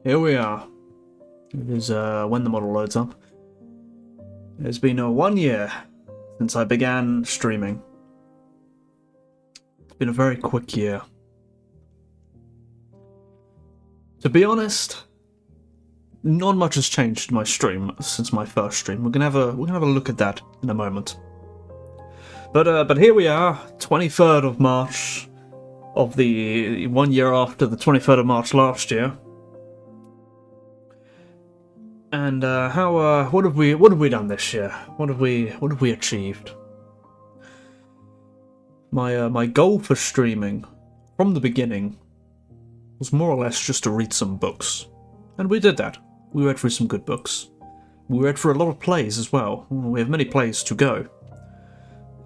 Here we are. It is when the model loads up. It's been 1 year since I began streaming. It's been a very quick year. To be honest, not much has changed in my stream since my first stream. We're gonna have a look at that in a moment. But here we are, 23rd of March of the 1 year after the 23rd of March last year. And what have we done this year? What have we achieved? My goal for streaming from the beginning was more or less just to read some books, and we did that. We read through some good books. We read through a lot of plays as well. We have many plays to go,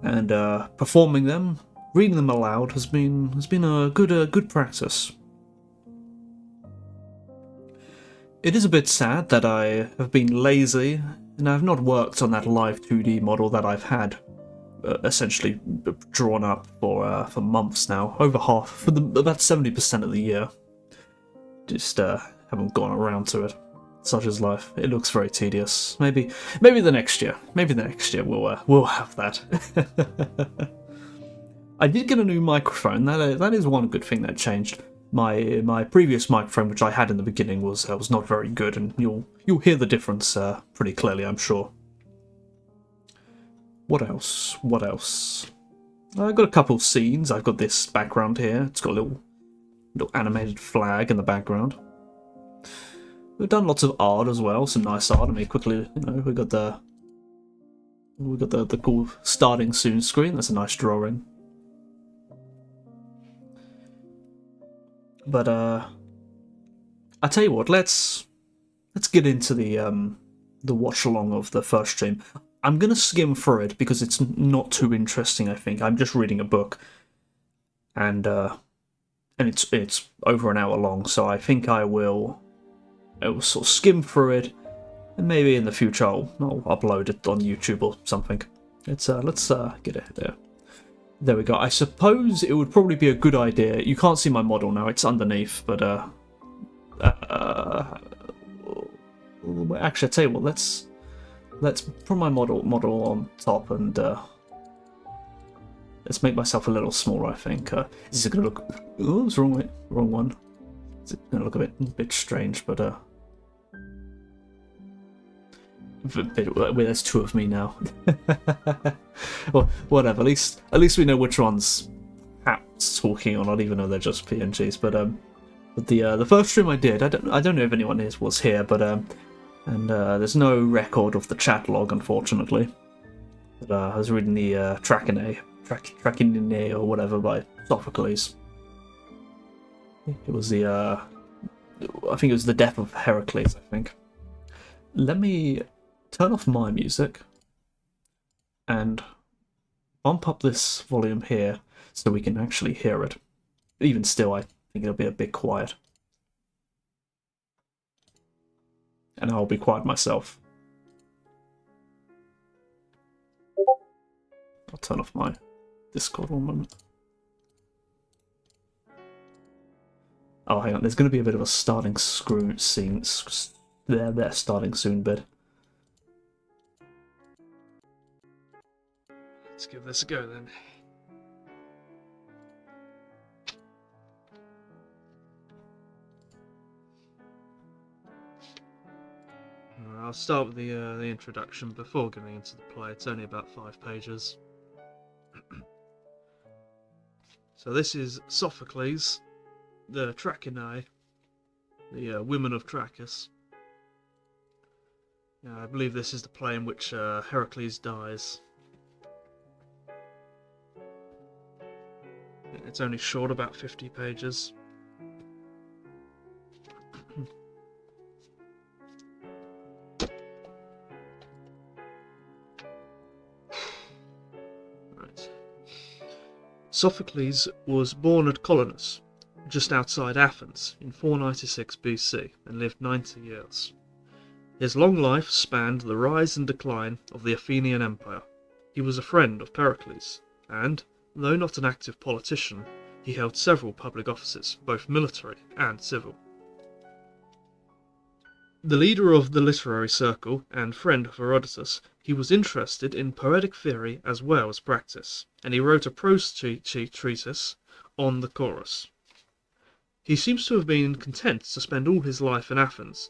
and performing them, reading them aloud has been a good practice. It is a bit sad that I have been lazy and I have not worked on that live 2D model that I've had essentially drawn up for months now, over half, for about 70% of the year. Just haven't gone around to it. Such is life. It looks very tedious. Maybe the next year. Maybe the next year we'll have that. I did get a new microphone. That is one good thing that changed. My previous microphone, which I had in the beginning, was not very good, and you'll hear the difference pretty clearly, I'm sure. What else? I've got a couple of scenes. I've got this background here. It's got a little animated flag in the background. We've done lots of art as well, some nice art. I mean, quickly, we got the cool starting soon screen. That's a nice drawing. But I tell you what, let's get into the watch along of the first stream. I'm gonna skim through it because it's not too interesting. I think I'm just reading a book, and it's over an hour long. So I think I will sort of skim through it, and maybe in the future I'll upload it on YouTube or something. Let's get it there. There we go. I suppose it would probably be a good idea. You can't see my model now; it's underneath. But actually, I tell you what. Let's put my model on top, and let's make myself a little smaller. I think. Is it going to look? Oh, it's wrong one. It's going to look a bit strange, but there's two of me now. Well, whatever. At least we know which one's Hap's talking on. I don't even know they're just PNGs. But the first stream I did, I don't know if anyone was here, but and there's no record of the chat log, unfortunately. But I was reading the Trachinae or whatever by Sophocles. It was I think it was the death of Heracles. I think. Let me turn off my music and bump up this volume here so we can actually hear it. Even still, I think it'll be a bit quiet. And I'll be quiet myself. I'll turn off my Discord one moment. Oh, hang on, there's going to be a bit of a starting scene. There, starting soon bit. Let's give this a go then. I'll start with the introduction before getting into the play. It's only about 5 pages. So this is Sophocles, the Trachinae, the women of Trachis. I believe this is the play in which Heracles dies. It's only short, about 50 pages. Right. Sophocles was born at Colonus, just outside Athens, in 496 BC, and lived 90 years. His long life spanned the rise and decline of the Athenian Empire. He was a friend of Pericles, and, though not an active politician, he held several public offices, both military and civil. The leader of the literary circle and friend of Herodotus, he was interested in poetic theory as well as practice, and he wrote a prose treatise on the chorus. He seems to have been content to spend all his life in Athens,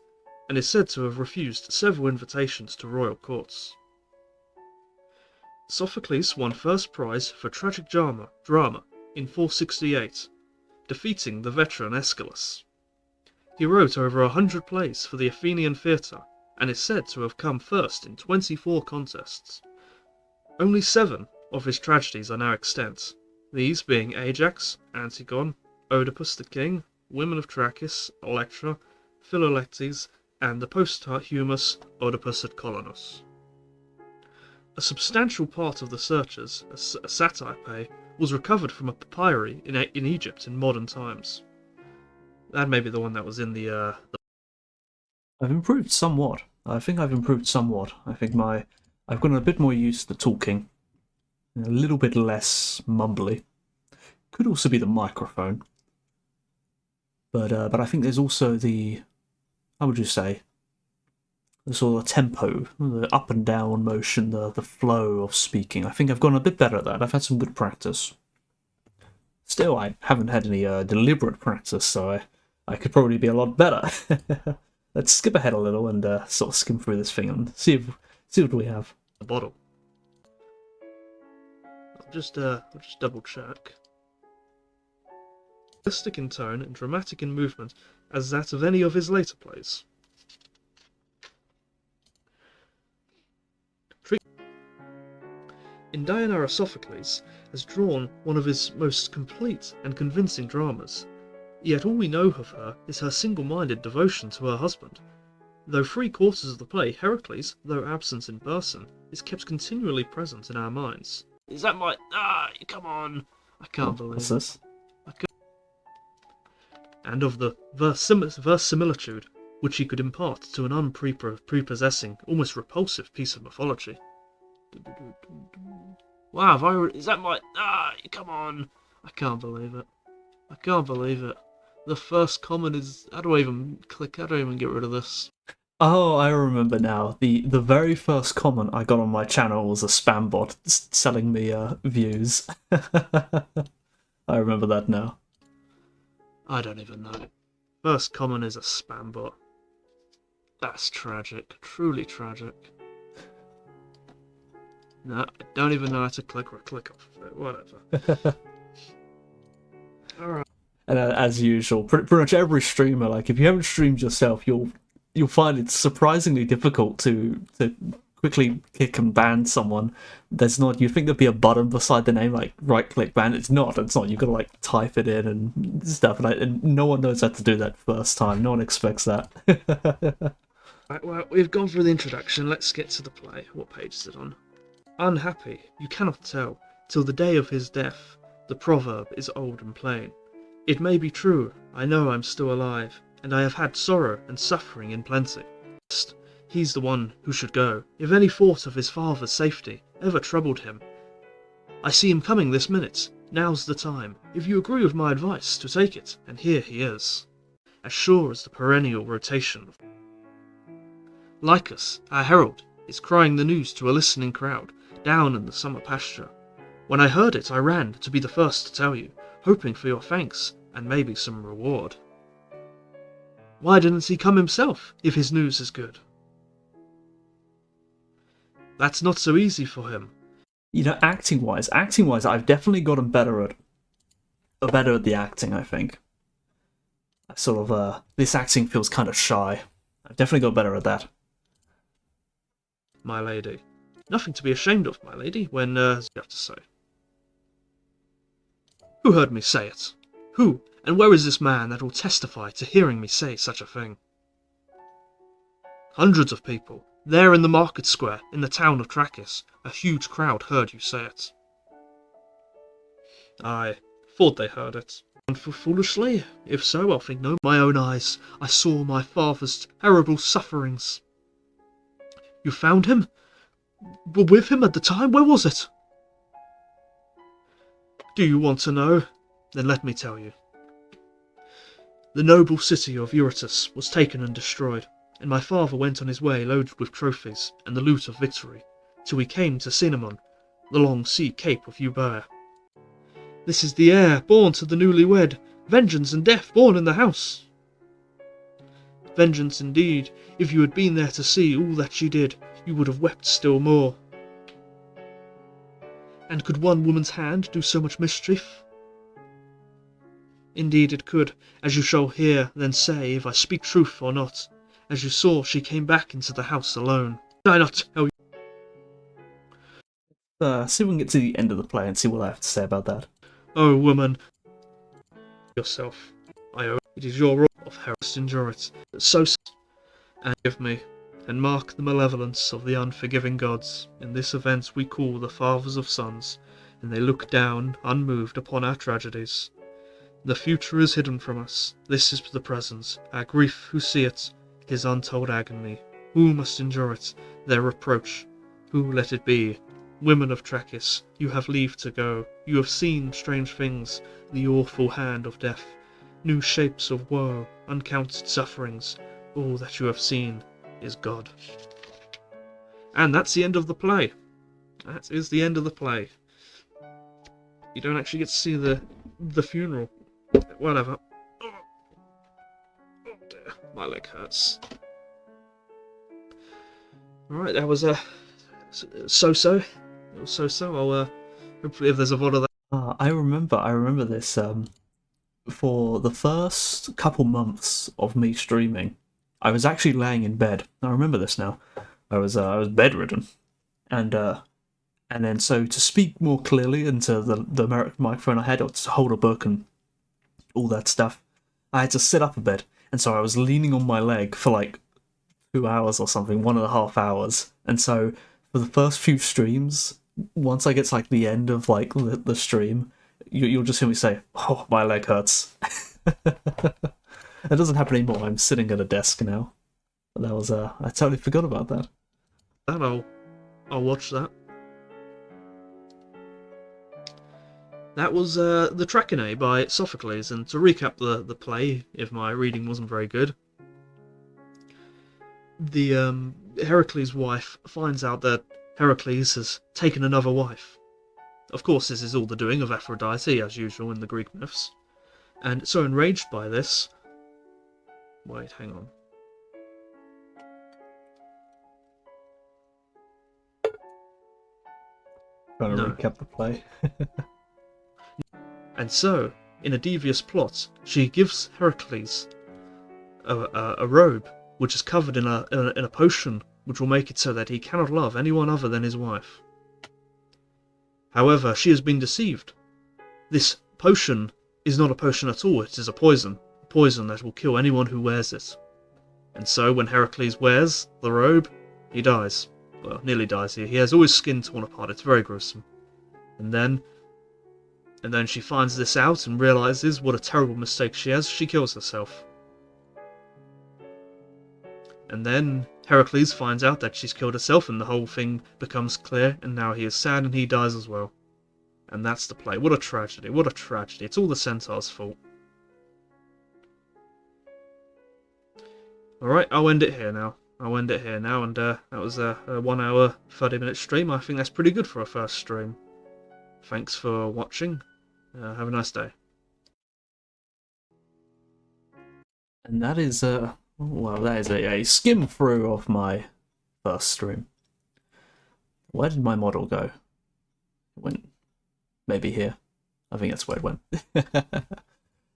and is said to have refused several invitations to royal courts. Sophocles won first prize for tragic drama in 468, defeating the veteran Aeschylus. He wrote over 100 plays for the Athenian theatre, and is said to have come first in 24 contests. Only 7 of his tragedies are now extant, these being Ajax, Antigone, Oedipus the King, Women of Trachis, Electra, Philolectes, and the posthumous Oedipus at Colonus. A substantial part of the searches, a satype, was recovered from a papyri in Egypt in modern times. That may be the one that was in the... I've improved somewhat. I think I've improved somewhat. I think I've gotten a bit more used to talking. A little bit less mumbly. Could also be the microphone. But I think there's also the... How would you say? The sort of tempo, the up and down motion, the flow of speaking. I think I've gotten a bit better at that. I've had some good practice. Still, I haven't had any deliberate practice, so I could probably be a lot better. Let's skip ahead a little and sort of skim through this thing and see what we have. The bottle. I'll just double check. Realistic in tone and dramatic in movement as that of any of his later plays. In Deianira, Sophocles has drawn one of his most complete and convincing dramas, yet all we know of her is her single-minded devotion to her husband. Though 3/4 of the play, Heracles, though absent in person, is kept continually present in our minds. Is that my... come on! I can't believe What's this? And of the verisimilitude which he could impart to an unprepossessing, almost repulsive piece of mythology. Wow, is that my... come on! I can't believe it. I can't believe it. The first comment is... How do I even click? How do I even get rid of this? Oh, I remember now. The very first comment I got on my channel was a spam bot selling me views. I remember that now. I don't even know. First comment is a spam bot. That's tragic. Truly tragic. No, I don't even know how to click off of it. Whatever. Alright. And as usual, pretty much every streamer, like if you haven't streamed yourself, you'll find it surprisingly difficult to quickly kick and ban someone. There's not... You'd think there'd be a button beside the name, like right-click ban. It's not. You've got to like type it in and stuff, and no one knows how to do that first time. No one expects that. Right, well, we've gone through the introduction. Let's get to the play. What page is it on? Unhappy, you cannot tell, till the day of his death. The proverb is old and plain. It may be true, I know I'm still alive, and I have had sorrow and suffering in plenty. He's the one who should go, if any thought of his father's safety ever troubled him. I see him coming this minute, now's the time, if you agree with my advice, to take it, and here he is, as sure as the perennial rotation. Lycus, our herald, is crying the news to a listening crowd, down in the summer pasture. When I heard it, I ran to be the first to tell you, hoping for your thanks, and maybe some reward. Why didn't he come himself, if his news is good? That's not so easy for him. You know, acting-wise, I've definitely gotten better at the acting, I think. I sort of, this acting feels kind of shy. I've definitely got better at that. My lady. Nothing to be ashamed of, my lady, when, you have to say. Who heard me say it? Who, and where is this man that will testify to hearing me say such a thing? Hundreds of people, there in the market square, in the town of Trachis, a huge crowd heard you say it. I thought they heard it. And foolishly, if so, I'll think no. My own eyes, I saw my father's terrible sufferings. You found him? Were with him at the time? Where was it? Do you want to know? Then let me tell you. The noble city of Eurytus was taken and destroyed, and my father went on his way loaded with trophies and the loot of victory, till we came to Cinnamon, the long sea cape of Eubea. This is the heir born to the newlywed, vengeance and death born in the house. Vengeance indeed, if you had been there to see all that she did, you would have wept still more. And could one woman's hand do so much mischief? Indeed it could, as you shall hear then say if I speak truth or not. As you saw, she came back into the house alone. Did I not tell you? See if we can get to the end of the play and see what I have to say about that. Oh, woman, yourself, I owe it is your role of heresy endure it. So and give me, and mark the malevolence of the unforgiving gods. In this event we call the fathers of sons, and they look down, unmoved, upon our tragedies. The future is hidden from us. This is the present. Our grief, who see it, his untold agony. Who must endure it? Their reproach. Who let it be? Women of Trachis, you have leave to go. You have seen strange things, the awful hand of death, new shapes of woe, uncounted sufferings. All that you have seen is God. And that's the end of the play. That is the end of the play. You don't actually get to see the funeral. Whatever. Oh dear, my leg hurts. Alright, that was a so-so. It was so-so. I'll hopefully if there's a VOD of that. I remember this. For the first couple months of me streaming, I was actually laying in bed. I remember this now. I was bedridden, and then so to speak more clearly into the microphone I had, or to hold a book and all that stuff, I had to sit up a bit, and so I was leaning on my leg for like 2 hours or something, 1.5 hours, and so for the first few streams, once I get to like the end of like the stream, you'll just hear me say, "Oh, my leg hurts." It doesn't happen anymore. I'm sitting at a desk now. But that was I totally forgot about that. I'll watch that. That was the Trachinae by Sophocles, and to recap the play, if my reading wasn't very good, the Heracles' wife finds out that Heracles has taken another wife. Of course, this is all the doing of Aphrodite, as usual in the Greek myths, and so enraged by this... Wait, hang on. Trying to recap the play. And so, in a devious plot, she gives Heracles a robe which is covered in a potion which will make it so that he cannot love anyone other than his wife. However, she has been deceived. This potion is not a potion at all, it is a poison that will kill anyone who wears it. And so, when Heracles wears the robe, he dies. Well, nearly dies. He has all his skin torn apart, it's very gruesome. And then she finds this out and realises what a terrible mistake she has. She kills herself. And then Heracles finds out that she's killed herself, and the whole thing becomes clear, and now he is sad and he dies as well. And that's the play. What a tragedy, what a tragedy. It's all the Centaur's fault. Alright, I'll end it here now. And that was a 1 hour, 30 minute stream. I think that's pretty good for a first stream. Thanks for watching. Have a nice day. And that is a skim through of my first stream. Where did my model go? It went maybe here. I think that's where it went.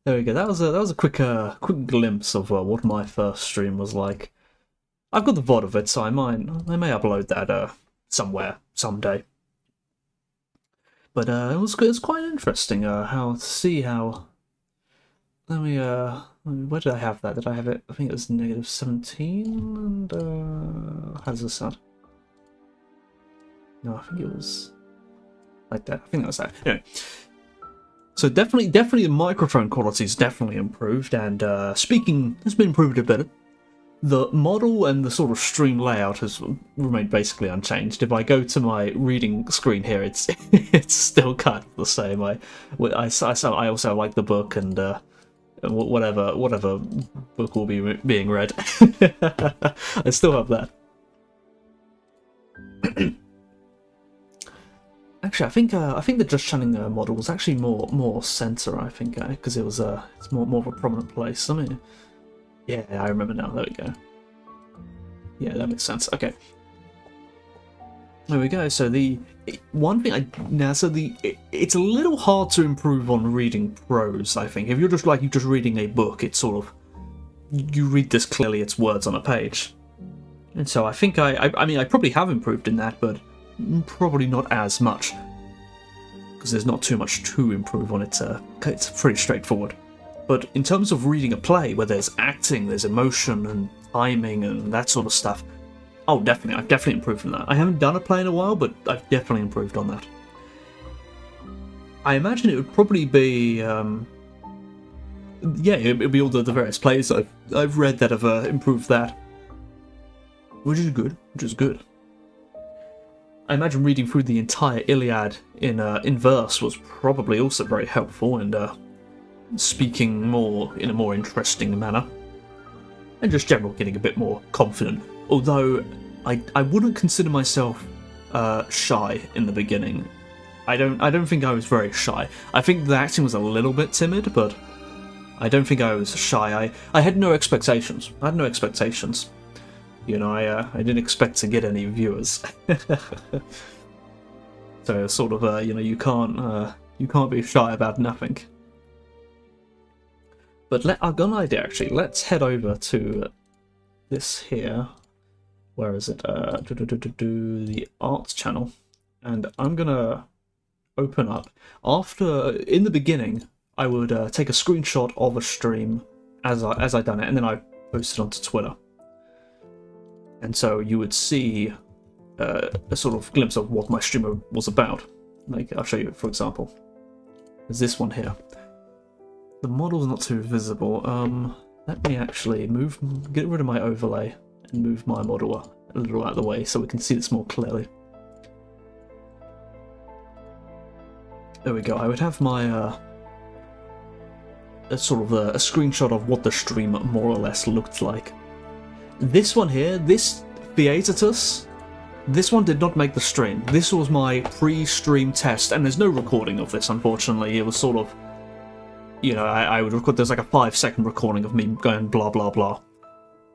There we go. That was a quick glimpse of what my first stream was like. I've got the VOD of it, so I may upload that somewhere someday. But it was quite interesting how to see how. Let me where did I have that? Did I have it? I think it was -17. And how does this sound? No, I think it was like that. I think that was that. Anyway, so definitely the microphone quality is definitely improved, and speaking has been improved a bit. The model and the sort of stream layout has remained basically unchanged. If I go to my reading screen here, it's it's still kind of the same. I also like the book, and whatever book will be being read. I still have that. Actually, I think the Just Channing model was actually more center. I think because it's more of a prominent place. I mean, yeah, I remember now. There we go. Yeah, that makes sense. Okay. There we go. So it's a little hard to improve on reading prose. I think if you're just reading a book, it's sort of you read this clearly. It's words on a page, and so I think I probably have improved in that, but probably not as much because there's not too much to improve on it. It's pretty straightforward. But in terms of reading a play where there's acting, there's emotion and timing and that sort of stuff. Oh, definitely. I've definitely improved on that. I haven't done a play in a while, but I've definitely improved on that. I imagine it would probably be... it would be all the various plays I've read that have improved that. Which is good. I imagine reading through the entire Iliad in verse was probably also very helpful, and speaking in a more interesting manner. And just general getting a bit more confident. Although I wouldn't consider myself shy in the beginning. I don't think I was very shy. I think the acting was a little bit timid, but I don't think I was shy. I had no expectations. You know, I didn't expect to get any viewers. So sort of you can't be shy about nothing. But I've got an idea actually. Let's head over to this here. Where is it? The arts channel, and I'm gonna open up. In the beginning, I would take a screenshot of a stream as I done it, and then I post it onto Twitter. And so you would see a sort of glimpse of what my stream was about. Like I'll show you, for example. There's this one here. The model's not too visible. Let me actually get rid of my overlay and move my model a little out of the way so we can see this more clearly. There we go. I would have my a screenshot of what the stream more or less looked like. This one here, this Theaetetus, this one did not make the stream. This was my pre-stream test, and there's no recording of this, unfortunately. It was sort of, I would record, there's like a 5-second recording of me going blah blah blah.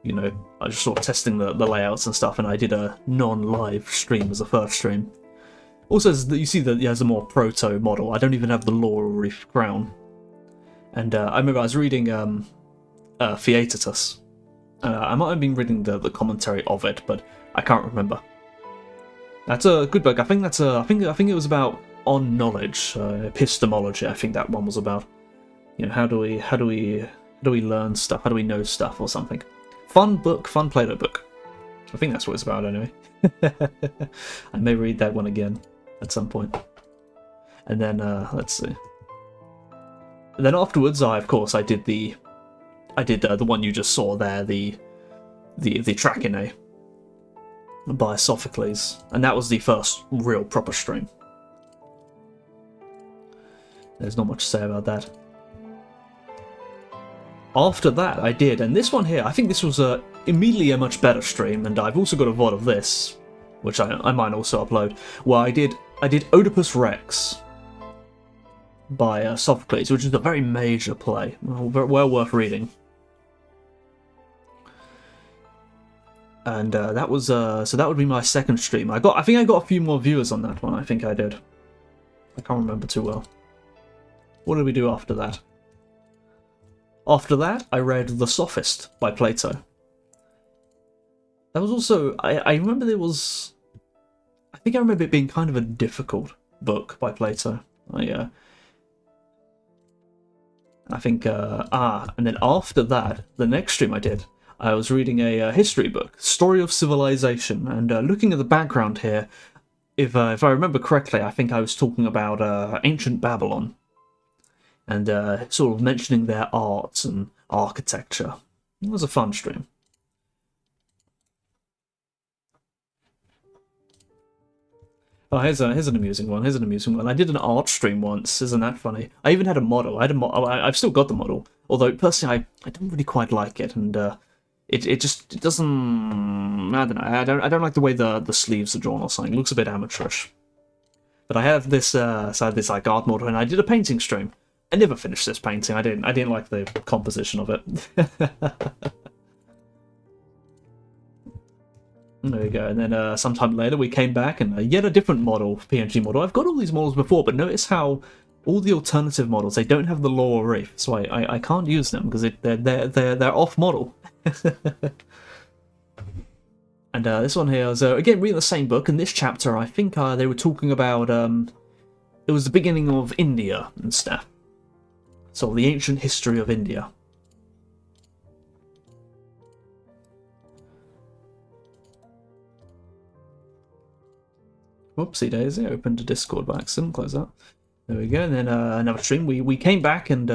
I just sort of testing the layouts and stuff, and I did a non-live stream as a first stream. Also, you see that it has a more proto model. I don't even have the laurel wreath crown. And I remember I was reading Theaetetus. I might have been reading the commentary of it, but I can't remember. That's a good book. I think it was about on knowledge, epistemology. I think that one was about. How do we learn stuff? How do we know stuff or something? Fun book, fun Plato book. I think that's what it's about anyway. I may read that one again at some point. And then let's see. And then afterwards, I did the one you just saw there, the Trachinae by Sophocles, and that was the first real proper stream. There's not much to say about that. After that, I did, and this one here, I think this was immediately a much better stream, and I've also got a VOD of this, which I might also upload, where I did Oedipus Rex by Sophocles, which is a very major play, well worth reading. And that was so that would be my second stream. I think I got a few more viewers on that one. I think I did. I can't remember too well. What did we do after that? After that, I read The Sophist by Plato. That was also I remember there was. I think I remember it being kind of a difficult book by Plato. I think and then after that, the next stream I did. I was reading a history book, Story of Civilization, and looking at the background here, if I remember correctly, I think I was talking about ancient Babylon, and sort of mentioning their arts and architecture. It was a fun stream. Oh, here's an amusing one. I did an art stream once. Isn't that funny? I even had a model. I've still got the model. Although personally, I don't really quite like it, and it doesn't. I don't know. I don't like the way the sleeves are drawn or something. It looks a bit amateurish. But I have this this like art model, and I did a painting stream. I never finished this painting. I didn't like the composition of it. There we go. And then sometime later we came back and yet a different model, PNG model. I've got all these models before, but notice how all the alternative models, they don't have the lower reef, so I can't use them because they're off model. And this one here is again reading the same book. In this chapter, I think they were talking about it was the beginning of India and stuff. So the ancient history of India. Whoopsie daisy, opened a Discord by accident, close that. There we go, and then another stream. We came back and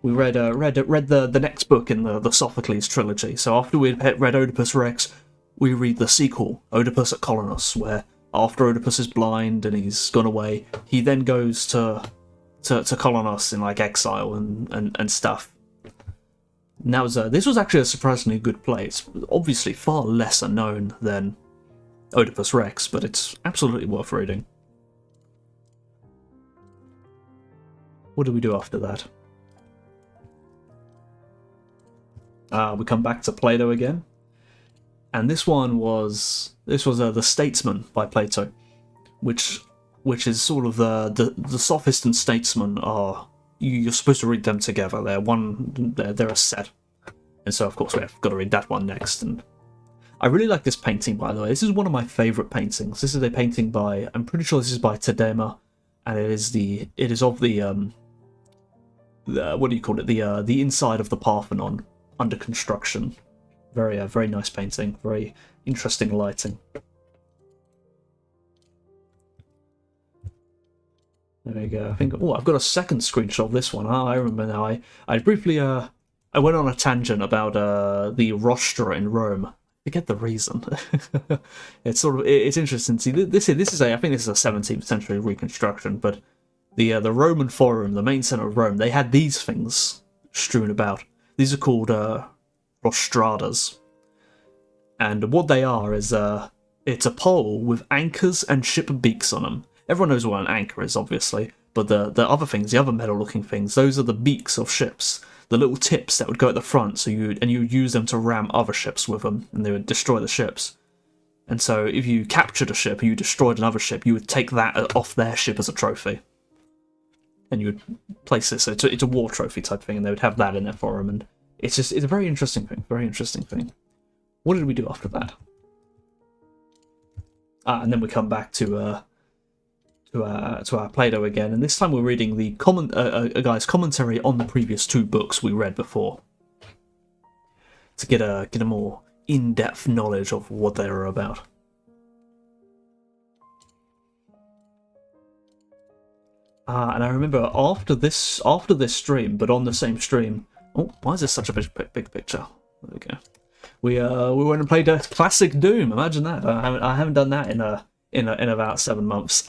we read the next book in the Sophocles trilogy. So after we'd read Oedipus Rex, we read the sequel, Oedipus at Colonus, where after Oedipus is blind and he's gone away, he then goes to Colonus in like exile and stuff. Now this was actually a surprisingly good play. It's obviously far lesser known than Oedipus Rex, but it's absolutely worth reading. What do we do after that? We come back to Plato again, and this was The Statesman by Plato, which is sort of the sophist and statesman are you're supposed to read them together. They're a set, and so of course we've got to read that one next. And I really like this painting, by the way. This is one of my favourite paintings. This is a painting by, I'm pretty sure this is by Tadema, and it is of the what do you call it? The inside of the Parthenon under construction. Very nice painting. Very interesting lighting. There we go. I think. Oh, I've got a second screenshot of this one. I remember now. I briefly I went on a tangent about the rostra in Rome. I forget the reason. It's interesting. See, this is I think this is a 17th century reconstruction, but the Roman Forum, the main centre of Rome, they had these things strewn about. These are called rostradas, and what they are is it's a pole with anchors and ship beaks on them. Everyone knows what an anchor is, obviously, but the other things, the other metal-looking things, those are the beaks of ships. The little tips that would go at the front, so you would use them to ram other ships with them, and they would destroy the ships. And so, if you captured a ship and you destroyed another ship, you would take that off their ship as a trophy, and you would place this. So it's a war trophy type thing, and they would have that in their forum. And it's a very interesting thing. Very interesting thing. What did we do after that? And then we come back to our Plato again, and this time we're reading the a guy's commentary on the previous two books we read before, to get a more in-depth knowledge of what they are about. And I remember after this stream, but on the same stream. Oh, why is this such a big picture? There we go. We went and played a classic Doom. Imagine that. I haven't done that in about 7 months.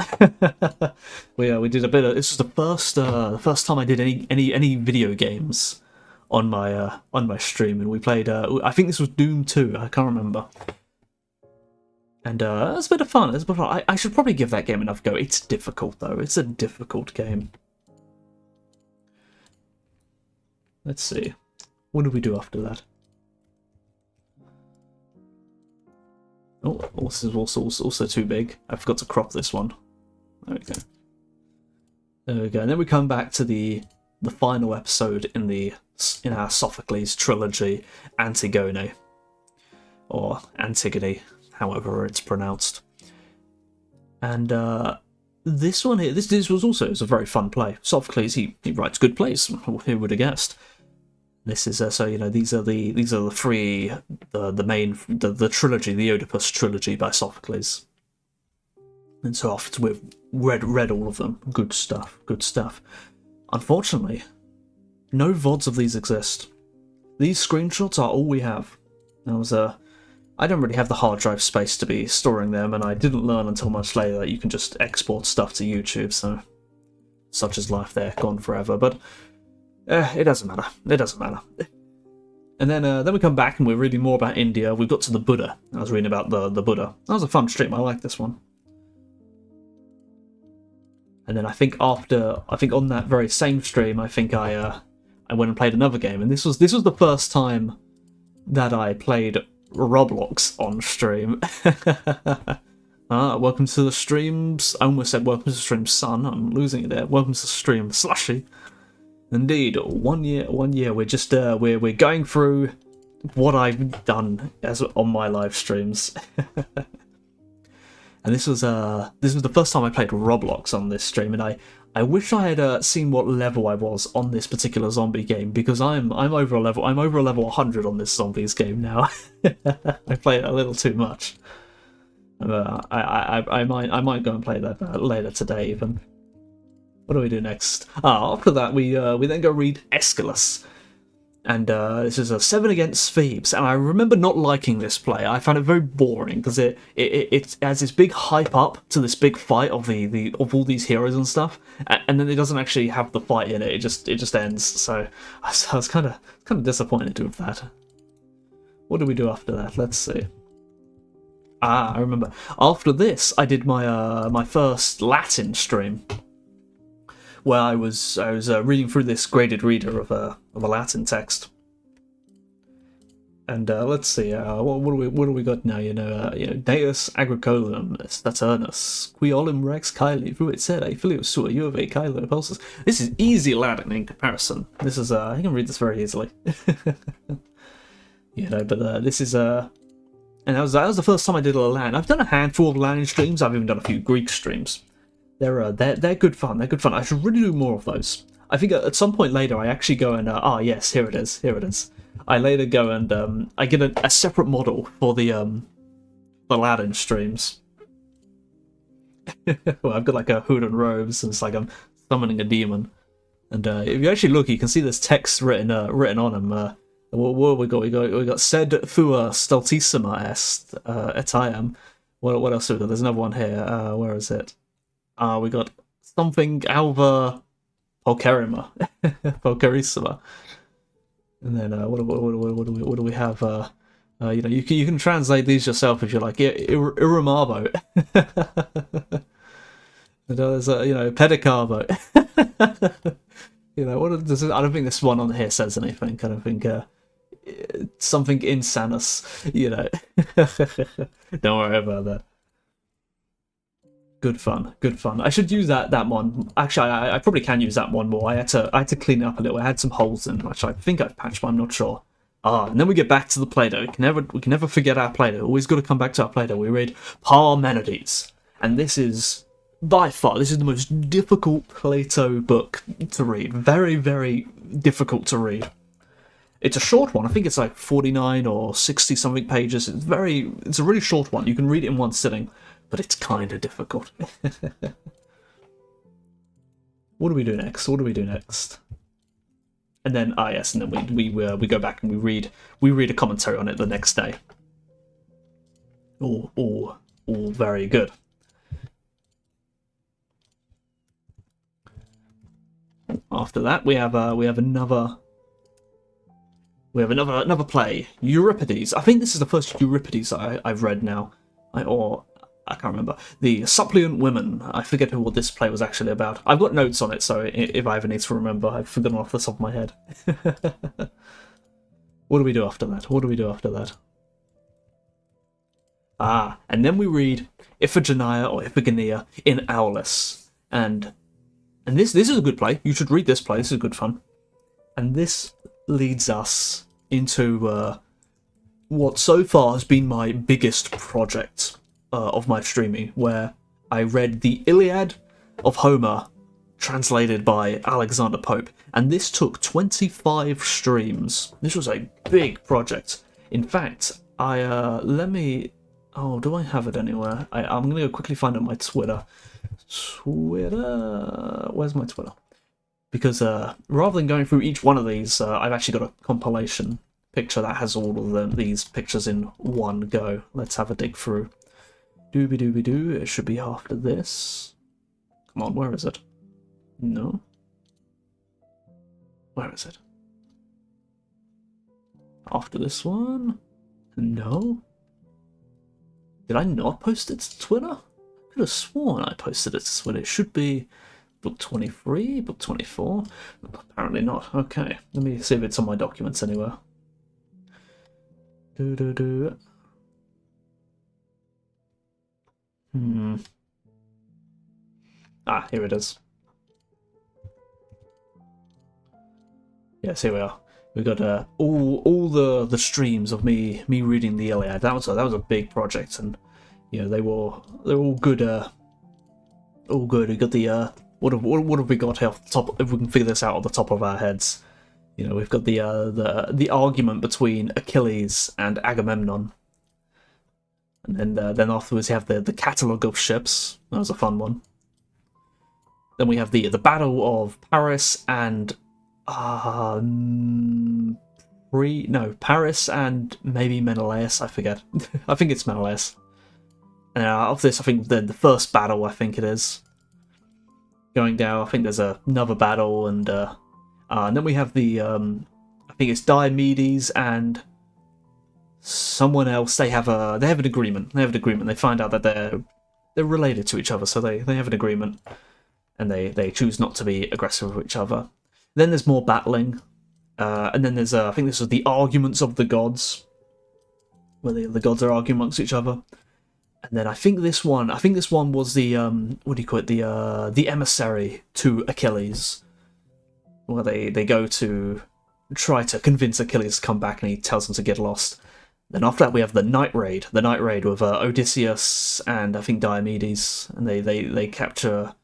we did a bit of. This was the first time I did any video games on my stream, and we played. I think this was Doom 2. I can't remember. And it was a bit of fun. It was a bit of fun. I should probably give that game enough go. It's difficult though. It's a difficult game. Let's see. What do we do after that? Oh, this is also too big. I forgot to crop this one. There we go. There we go. And then we come back to the final episode in our Sophocles trilogy, Antigone, or Antigone, however it's pronounced. And this one here, this was also a very fun play. Sophocles, he writes good plays. Who would have guessed? This is so these are the three the trilogy, the Oedipus trilogy by Sophocles. And so after we've read all of them, good stuff. Unfortunately, no VODs of these exist. These screenshots are all we have. I don't really have the hard drive space to be storing them, and I didn't learn until much later that you can just export stuff to YouTube. So such is life there, gone forever. But It doesn't matter. It doesn't matter. And then we come back and we're reading more about India. We've got to the Buddha. I was reading about the Buddha. That was a fun stream. I like this one. And then I think on that very same stream, I went and played another game. And this was the first time that I played Roblox on stream. Welcome to the streams. I almost said welcome to the stream, son. I'm losing it there. Welcome to the stream, Slushy. Indeed, 1 year. We're just we're going through what I've done on my live streams, and this was the first time I played Roblox on this stream, and I wish I had seen what level I was on this particular zombie game, because I'm over a level 100 on this zombies game now. I play it a little too much. I might go and play that later today even. What do we do next? After that, we then go read Aeschylus. And this is a 7 against Thebes. And I remember not liking this play. I found it very boring, because it has this big hype up to this big fight of of all these heroes and stuff. And then it doesn't actually have the fight in it. It just ends. So I was kind of disappointed with that. What do we do after that? Let's see. I remember. After this, I did my first Latin stream, where I was reading through this graded reader of a Latin text, and let's see, what do we got now? Deus agricolum Saturnus, qui olim rex caeli fruit sede filius sua juve caelo pulsus. This is easy Latin in comparison. This is I can read this very easily. But this is and that was the first time I did a Latin. I've done a handful of Latin streams. I've even done a few Greek streams. They're good fun. They're good fun. I should really do more of those. I think at some point later I actually go and yes, here it is. I later go and I get a separate model for the Aladdin streams. Well, I've got like a hood and robes, and it's like I'm summoning a demon. And if you actually look, you can see there's text written on them. What have we got? We got sed thua stultissima est etiam. What else have we got? There's another one here. Where is it? We got something Alva Pulcherima, Pulcherissima, and then what do we have? You can translate these yourself if you like. Irumabo, and there's Pedicarbo. What does I don't think this one on here says anything. I don't think something insanus. Don't worry about that. Good fun. I should use that one. Actually, I probably can use that one more. I had to clean it up a little. I had some holes in, which I think I've patched, but I'm not sure. And then we get back to the Plato. We can never forget our Plato. Always got to come back to our Plato. We read Parmenides, and this is by far the most difficult Plato book to read. Very, very difficult to read. It's a short one. I think it's like 49 or 60 something pages. It's a really short one. You can read it in one sitting. But it's kind of difficult. What do we do next? And then yes, and then we go back and we read a commentary on it the next day. All very good. After that, we have another play, Euripides. I think this is the first Euripides I've read now. I can't remember. The Suppliant Women. I forget what this play was actually about. I've got notes on it, so if I ever need to remember, I've forgotten off the top of my head. What do we do after that? And then we read Iphigenia or Iphigenia in Aulis. And this is a good play. You should read this play. This is good fun. And this leads us into what so far has been my biggest project of my streaming, where I read the Iliad of Homer translated by Alexander Pope, and this took 25 streams. This was a big project. In fact, do I have it anywhere? I'm gonna go quickly find out my Twitter. Where's my Twitter? Because rather than going through each one of these, I've actually got a compilation picture that has all of these pictures in one go. Let's have a dig through. Dooby-dooby-doo, it should be after this. Come on, where is it? No. Where is it? After this one? No? Did I not post it to Twitter? I could have sworn I posted it to Twitter. It should be book 23, book 24. Apparently not. Okay, let me see if it's on my documents anywhere. Ah, here it is. Yes, here we are. We got all the streams of me reading the Iliad. That was a big project, and you know they're all good. All good. We got the what have we got here off the top? If we can figure this out off the top of our heads, you know, we've got the argument between Achilles and Agamemnon, and then afterwards we have the catalogue of ships. That was a fun one. Then we have the battle of Paris and Paris and maybe Menelaus, I forget. I think it's Menelaus. And of this, I think the first battle, I think it is. Going down, I think there's another battle, and then we have the, I think it's Diomedes and someone else. They have an agreement. They find out that they're related to each other, so they have an agreement, and they choose not to be aggressive with each other. Then there's more battling, and then there's I think this is the arguments of the gods, where the gods are arguing amongst each other. And then I think this one was the what do you call it, the emissary to Achilles, where they go to try to convince Achilles to come back, and he tells them to get lost. Then after that we have the night raid with Odysseus and I think Diomedes, and they capture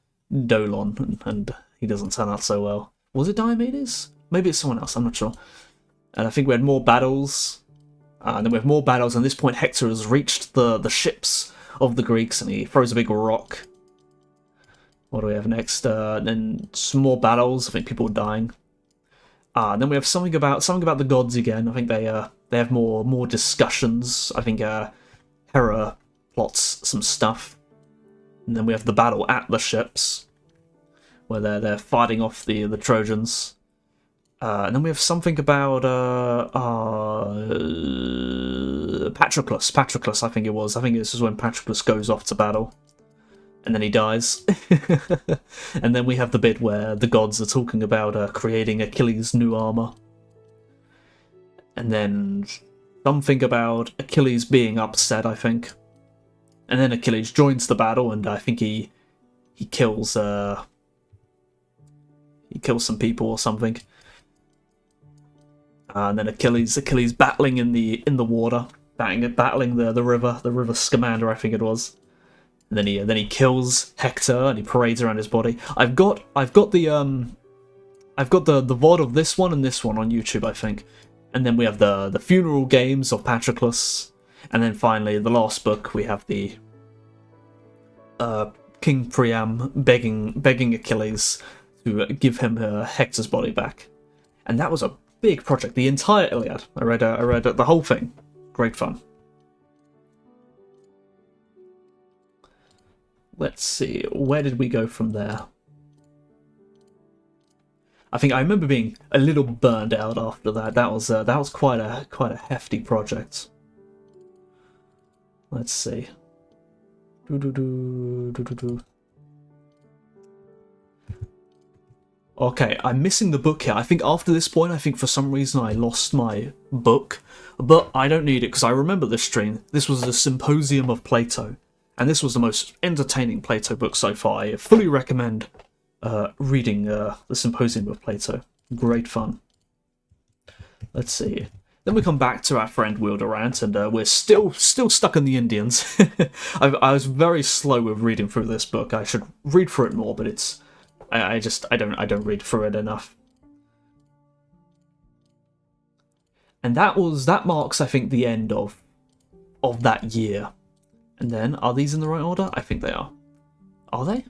Dolon, and he doesn't turn out so well. Was it Diomedes? Maybe it's someone else, I'm not sure. And I think we had more battles. And then we have more battles, and at this point Hector has reached the ships of the Greeks, and he throws a big rock. What do we have next? Then some more battles, I think people are dying. And then we have something about the gods again. I think they have more discussions. I think Hera plots some stuff. And then we have the battle at the ships, where they're fighting off the Trojans. And then we have something about Patroclus. Patroclus, I think it was. I think this is when Patroclus goes off to battle, and then he dies. And then we have the bit where the gods are talking about creating Achilles' new armor. And then something about Achilles being upset, I think. And then Achilles joins the battle, and I think he kills some people or something. And then Achilles battling in the water, battling the river Scamander, I think it was. And then he kills Hector, and he parades around his body. I've got the VOD of this one and this one on YouTube, I think. And then we have the funeral games of Patroclus, and then finally the last book we have the King Priam begging Achilles to give him Hector's body back. And that was a big project. The entire Iliad. I read the whole thing. Great fun. Let's see. Where did we go from there? I think I remember being a little burned out after that. That was quite a hefty project. Let's see. Okay, I'm missing the book here. I think after this point, I think for some reason I lost my book. But I don't need it, because I remember this stream. This was the Symposium of Plato. And this was the most entertaining Plato book so far. I fully recommend reading the Symposium of Plato. Great fun. Let's see. Then we come back to our friend Wildorant, and we're still stuck in the Indians. I was very slow with reading through this book. I should read through it more, but it's... I don't read through it enough. And that marks, I think, the end of that year. And then, are these in the right order? I think they are. Are they?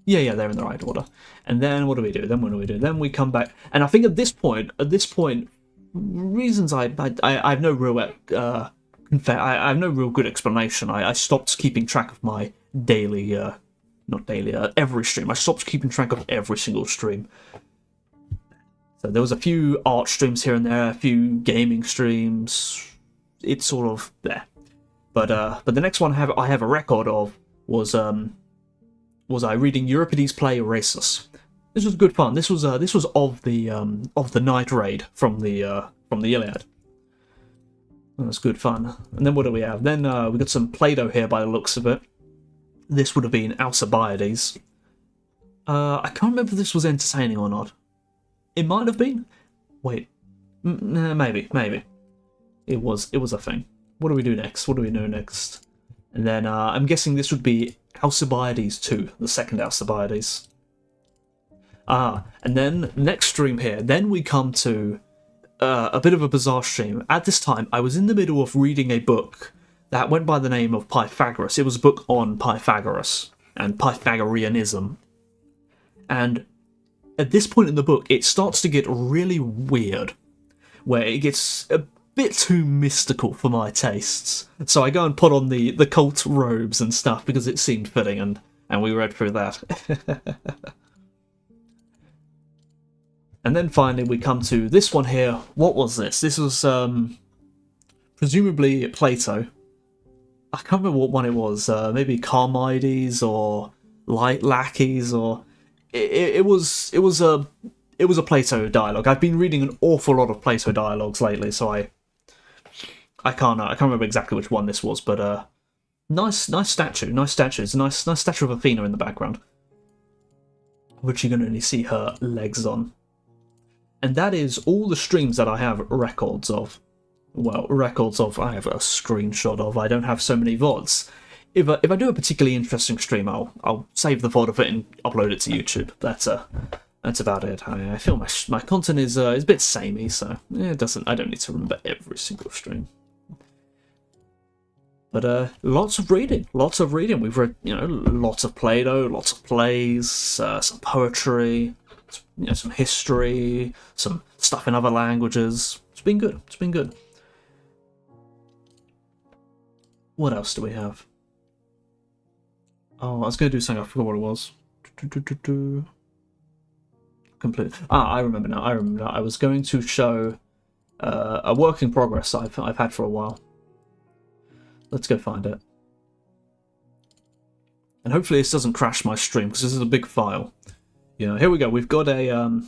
Yeah, they're in the right order. And then what do we do? Then we come back, and I think at this point, reasons I have no real I have no real good explanation. I stopped keeping track of my daily. Not daily, every stream. I stopped keeping track of every single stream. So there was a few art streams here and there, a few gaming streams. It's sort of there. But the next one I have a record of was I reading Euripides' play Rhasus. This was good fun. This was of the night raid from the Iliad. That was good fun. And then what do we have? Then we got some Plato here by the looks of it. This would have been Alcibiades. I can't remember if this was entertaining or not. It might have been. Wait, maybe. It was a thing. What do we do next? And then I'm guessing this would be Alcibiades 2, the second Alcibiades. And then next stream here, then we come to a bit of a bizarre stream. At this time, I was in the middle of reading a book that went by the name of Pythagoras. It was a book on Pythagoras and Pythagoreanism. And at this point in the book, it starts to get really weird, where it gets a bit too mystical for my tastes. So I go and put on the cult robes and stuff because it seemed fitting, and we read through that. And then finally we come to this one here. What was this? This was presumably Plato. I can't remember what one it was. Maybe Charmides or Laches, or it was a Plato dialogue. I've been reading an awful lot of Plato dialogues lately, so I can't remember exactly which one this was, but nice statue. It's a nice statue of Athena in the background, which you can only see her legs on. And that is all the streams that I have records of. Well, I have a screenshot of. I don't have so many VODs. If I do a particularly interesting stream, I'll save the VOD of it and upload it to YouTube. That's about it. I feel my content is a bit samey, so it doesn't. I don't need to remember every single stream. But lots of reading. We've read, lots of Plato, lots of plays, some poetry, some history, some stuff in other languages. It's been good. What else do we have? Oh, I was going to do something. I forgot what it was. Complete. I remember now. I was going to show a work in progress I've had for a while. Let's go find it. And hopefully this doesn't crash my stream, because this is a big file. Here we go. We've got a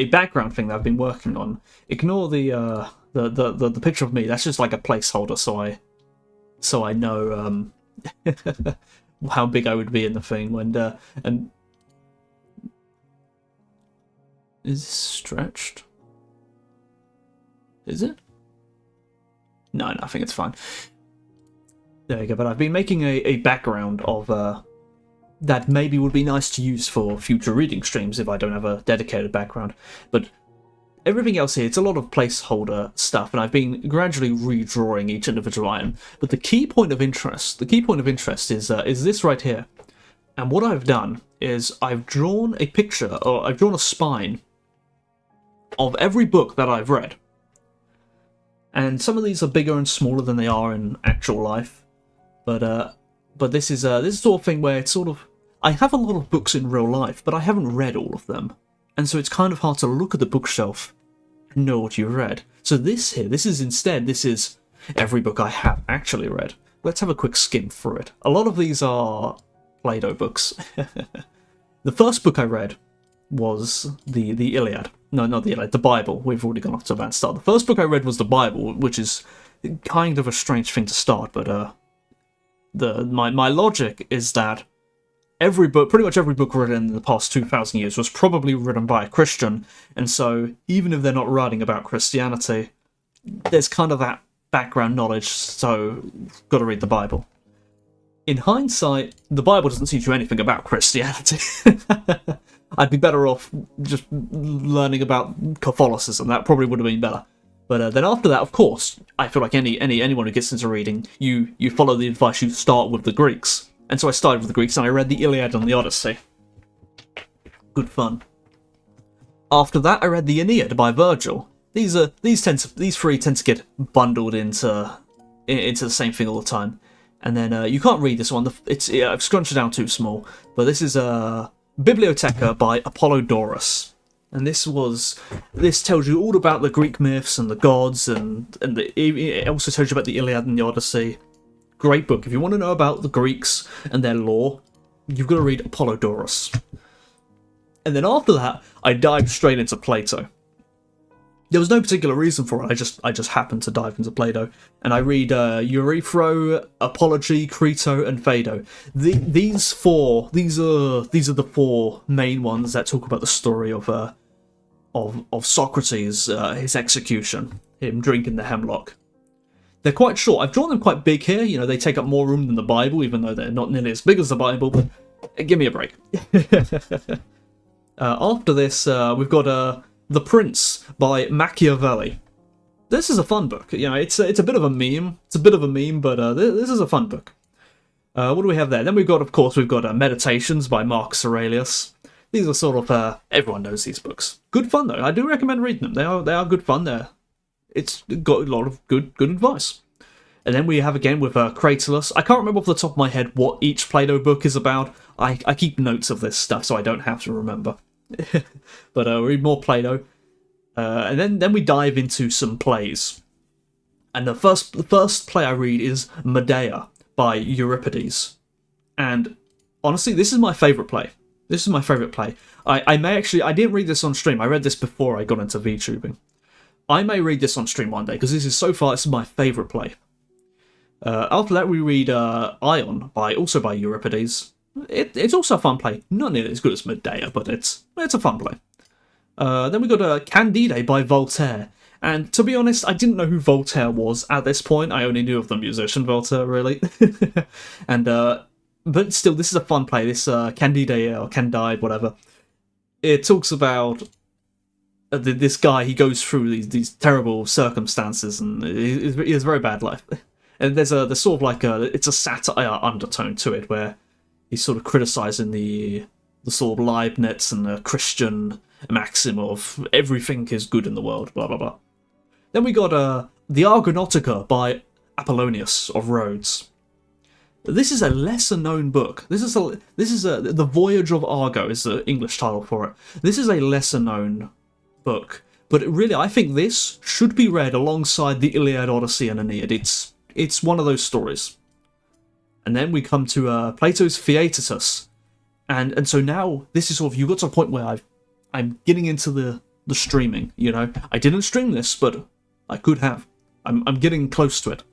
background thing that I've been working on. Ignore the picture of me. That's just like a placeholder, so I know how big I would be in the thing. And is this stretched? Is it? No, I think it's fine. There you go. But I've been making a background of that maybe would be nice to use for future reading streams if I don't have a dedicated background. But everything else here, it's a lot of placeholder stuff, and I've been gradually redrawing each individual item. But the key point of interest is this right here. And what I've done is I've drawn a picture, or I've drawn a spine of every book that I've read. And some of these are bigger and smaller than they are in actual life. But this is sort of thing where it's sort of, I have a lot of books in real life, but I haven't read all of them. And so it's kind of hard to look at the bookshelf and know what you've read. So this is every book I have actually read. Let's have a quick skim through it. A lot of these are Plato books. The first book I read was the Iliad. No, not the Iliad, the Bible. We've already gone off to a bad start. The first book I read was the Bible, which is kind of a strange thing to start, but my logic is that pretty much every book written in the past 2,000 years was probably written by a Christian, and so even if they're not writing about Christianity, there's kind of that background knowledge, so got to read the Bible. In hindsight, the Bible doesn't teach you anything about Christianity. I'd be better off just learning about Catholicism. That probably would have been better. But then after that, of course, I feel like anyone who gets into reading, you follow the advice, you start with the Greeks. And so I started with the Greeks, and I read the Iliad and the Odyssey. Good fun. After that, I read the Aeneid by Virgil. These three tend to get bundled into the same thing all the time. And then you can't read this one. I've scrunched it down too small. But this is Bibliotheca by Apollodorus. and this tells you all about the Greek myths and the gods, and it also tells you about the Iliad and the Odyssey. Great book. If you want to know about the Greeks and their lore, you've got to read Apollodorus. And then after that, I dived straight into Plato. There was no particular reason for it. I just happened to dive into Plato, and I read Euthyphro, Apology, Crito, and Phaedo. These are the four main ones that talk about the story of Socrates, his execution, him drinking the hemlock. They're quite short. I've drawn them quite big here. You know, they take up more room than the Bible, even though they're not nearly as big as the Bible. But give me a break. After this, we've got The Prince by Machiavelli. This is a fun book. You know, it's a bit of a meme. It's a bit of a meme, but this is a fun book. What do we have there? Then we've got Meditations by Marcus Aurelius. These are sort of everyone knows these books. Good fun though. I do recommend reading them. They are good fun. It's got a lot of good advice. And then we have again with Cratylus. I can't remember off the top of my head what each Plato book is about. I keep notes of this stuff so I don't have to remember. But we read more Plato, and then we dive into some plays. And the first play I read is Medea by Euripides. And honestly, this is my favourite play. I didn't read this on stream. I read this before I got into VTubing. I may read this on stream one day because this is my favourite play. After that, we read Ion by Euripides. It's also a fun play. Not nearly as good as Medea, but it's a fun play. Then we got Candide by Voltaire. And to be honest, I didn't know who Voltaire was at this point. I only knew of the musician Voltaire, really. And but still, this is a fun play. This Candide or Candide, whatever. It talks about this guy. He goes through these terrible circumstances, and he has a very bad life. And there's sort of like it's a satire undertone to it, where he's sort of criticising the sort of Leibniz and the Christian maxim of everything is good in the world, blah blah blah. Then we got the Argonautica by Apollonius of Rhodes. This is a lesser known book. This is The Voyage of Argo is the English title for it. This is a lesser known book, but really I think this should be read alongside the Iliad, Odyssey, and Aeneid. It's one of those stories. And then we come to Plato's Theaetetus, and so now this is sort of, you got to a point where I'm getting into the streaming. You know, I didn't stream this, but I could have. I'm getting close to it.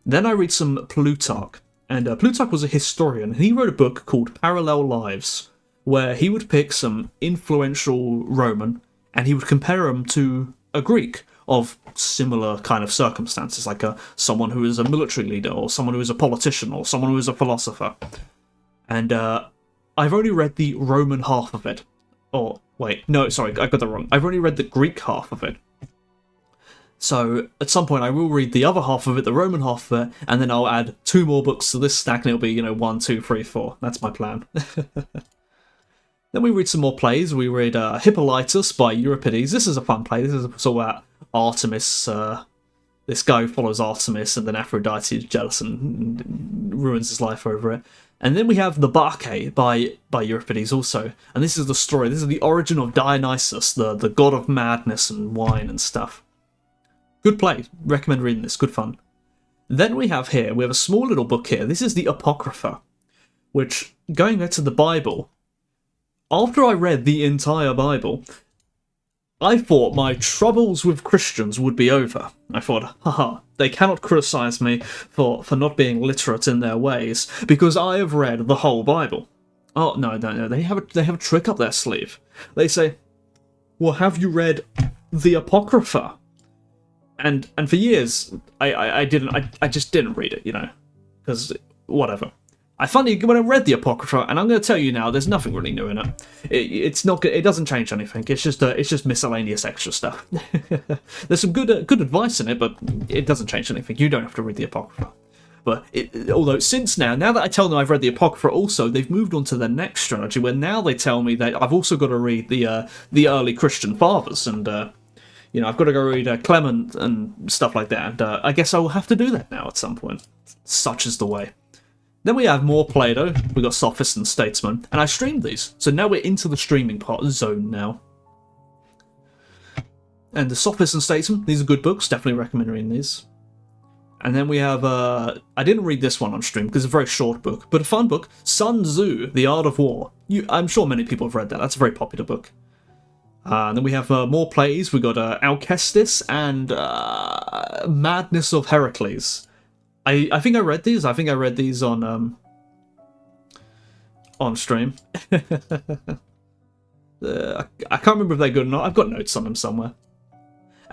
Then I read some Plutarch, and Plutarch was a historian, and he wrote a book called Parallel Lives, where he would pick some influential Roman, and he would compare them to a Greek of similar kind of circumstances, like someone who is a military leader, or someone who is a politician, or someone who is a philosopher. And I've only read the Roman half of it. Oh, wait, no, sorry, I got that wrong. I've only read the Greek half of it. So at some point I will read the other half of it, the Roman half of it, and then I'll add 2 more books to this stack, and it'll be, 1, 2, 3, 4. That's my plan. Then we read some more plays. We read Hippolytus by Euripides. This is a fun play. This is sort of about Artemis. This guy who follows Artemis, and then Aphrodite is jealous and ruins his life over it. And then we have the Bacchae by Euripides also. And this is the story. This is the origin of Dionysus, the god of madness and wine and stuff. Good play. Recommend reading this. Good fun. Then we have a small little book here. This is the Apocrypha, which, going back to the Bible, after I read the entire Bible, I thought my troubles with Christians would be over. I thought, haha, they cannot criticise me for not being literate in their ways, because I have read the whole Bible. Oh, no, they have a trick up their sleeve. They say, well, have you read the Apocrypha? And for years, I just didn't read it, because whatever. I finally when I read the Apocrypha, and I'm going to tell you now, there's nothing really new in it. It's not. It doesn't change anything. It's just miscellaneous extra stuff. There's some good advice in it, but it doesn't change anything. You don't have to read the Apocrypha. But although since now that I tell them I've read the Apocrypha, also they've moved on to the next strategy, where now they tell me that I've also got to read the early Christian fathers, and I've got to go read Clement and stuff like that. And I guess I will have to do that now at some point. Such is the way. Then we have more Plato. We got Sophist and Statesman, and I streamed these. So now we're into the streaming part zone now. and The Sophist and Statesman. These are good books, definitely recommend reading these. And then we have, I didn't read this one on stream because it's a very short book, but a fun book, Sun Tzu, The Art of War. I'm sure many people have read that, that's a very popular book. And then we have more plays, we got Alcestis and Madness of Heracles. I think I read these on stream. I can't remember if they're good or not, I've got notes on them somewhere.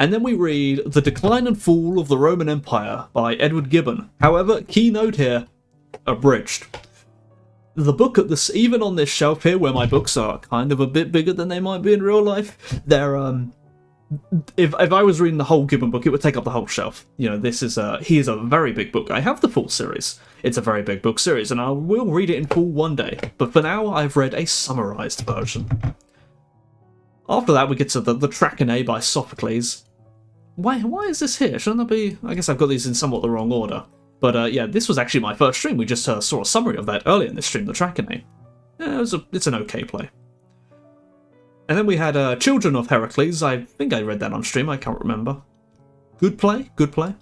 And then we read The Decline and Fall of the Roman Empire by Edward Gibbon. However, key note here, abridged. The book at this, even on this shelf here, where my books are kind of a bit bigger than they might be in real life, they're if I was reading the whole Gibbon book, it would take up the whole shelf. You know, he is a very big book. I have the full series. It's a very big book series, and I will read it in full one day. But for now, I've read a summarized version. After that, we get to the Trachinae by Sophocles. Why is this here? Shouldn't that be... I guess I've got these in somewhat the wrong order. But yeah, this was actually my first stream. We just saw a summary of that earlier in this stream, the Trachinae. Yeah, it's an okay play. And then we had Children of Heracles. I think I read that on stream, I can't remember. Good play, good play.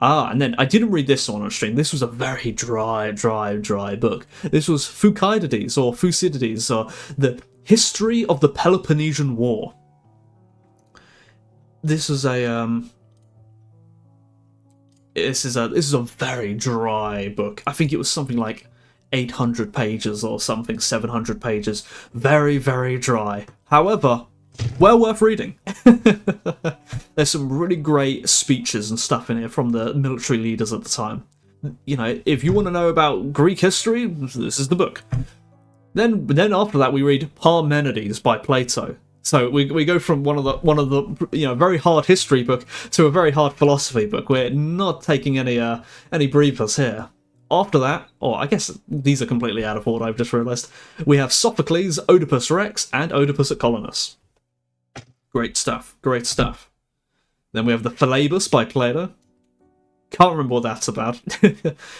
And then I didn't read this one on stream. This was a very dry book. This was Thucydides, or Thucydides, or The History of the Peloponnesian War. This is a this is a very dry book. I think it was something like 800 pages or something, 700 pages. Very, very dry. However, well worth reading. There's some really great speeches and stuff in here from the military leaders at the time. You know, if you want to know about Greek history, this is the book. Then after that we read Parmenides by Plato. So we go from one of the very hard history book to a very hard philosophy book. We're not taking any breathers here. After that, I guess these are completely out of order, I've just realised, we have Sophocles, Oedipus Rex, and Oedipus at Colonus. Great stuff, great stuff. Then we have the Philebus by Plato. Can't remember what that's about.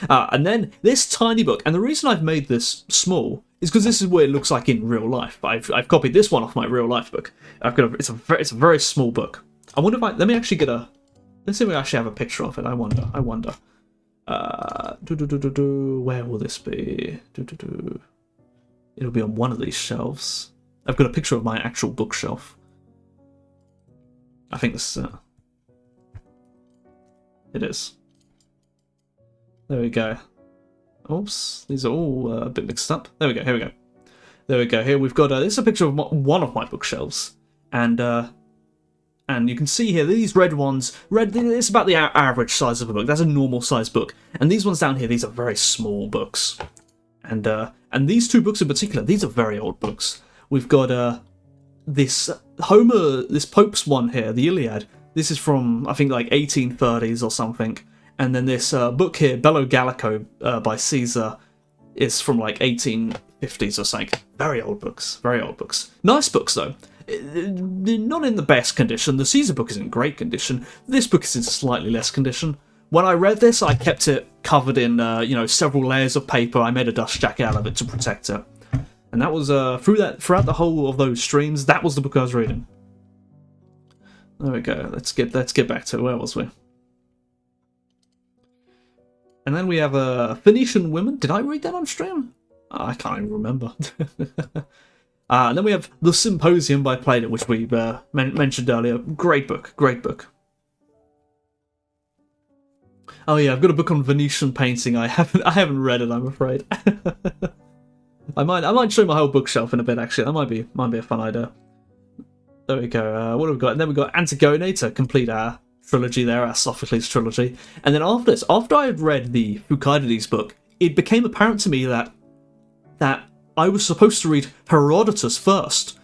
And then this tiny book, and the reason I've made this small is because this is what it looks like in real life. I've copied this one off my real life book. It's a very small book. I wonder if let me actually get let's see if we actually have a picture of it. I wonder. Where will this be? It'll be on one of these shelves. I've got a picture of my actual bookshelf. I think this is it is. There we go. Oops, these are all a bit mixed up. There we go, here we go. There we go, here we've got, this is a picture of one of my bookshelves. And you can see here, these red ones, it's about the average size of a book. That's a normal size book. And these ones down here, these are very small books. And these two books in particular, these are very old books. We've got this Pope's one here, the Iliad. This is from, I think, like 1830s or something. And then this book here, Bello Gallico by Caesar, is from like 1850s or something. Very old books, very old books. Nice books though. Not in the best condition. The Caesar book is in great condition. This book is in slightly less condition. When I read this, I kept it covered in several layers of paper. I made a dust jacket out of it to protect it. And that was throughout the whole of those streams, that was the book I was reading. There we go. Let's get back to it. Where was we? And then we have Phoenician Women. Did I read that on stream? I can't even remember. And then we have The Symposium by Plato, which we mentioned earlier. Great book, great book. Oh yeah, I've got a book on Venetian painting. I haven't read it, I'm afraid. I might show my whole bookshelf in a bit. Actually, that might be a fun idea. There we go. What have we got? And then we've got Antigone to complete our trilogy there, our Sophocles trilogy. And then after this, after I had read the Thucydides book, it became apparent to me that I was supposed to read Herodotus first.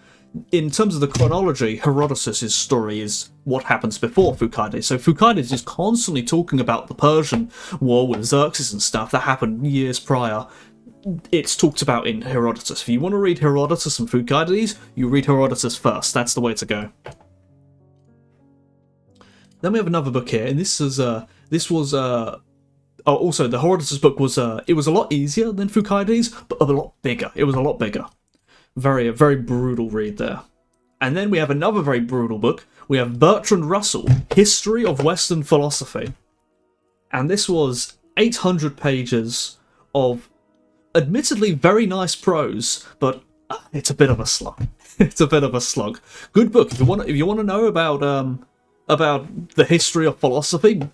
In terms of the chronology, Herodotus' story is what happens before Thucydides. So Thucydides is constantly talking about the Persian war with Xerxes and stuff that happened years prior. It's talked about in Herodotus. If you want to read Herodotus and Thucydides, you read Herodotus first. That's the way to go. Then we have another book here, and also the Herodotus book was it was a lot easier than Thucydides, but a lot bigger. It was a lot bigger. Very brutal read there. And then we have another very brutal book. We have Bertrand Russell, History of Western Philosophy. And this was 800 pages of admittedly very nice prose, but it's a bit of a slog. It's a bit of a slog. Good book. If you want to know about the history of philosophy,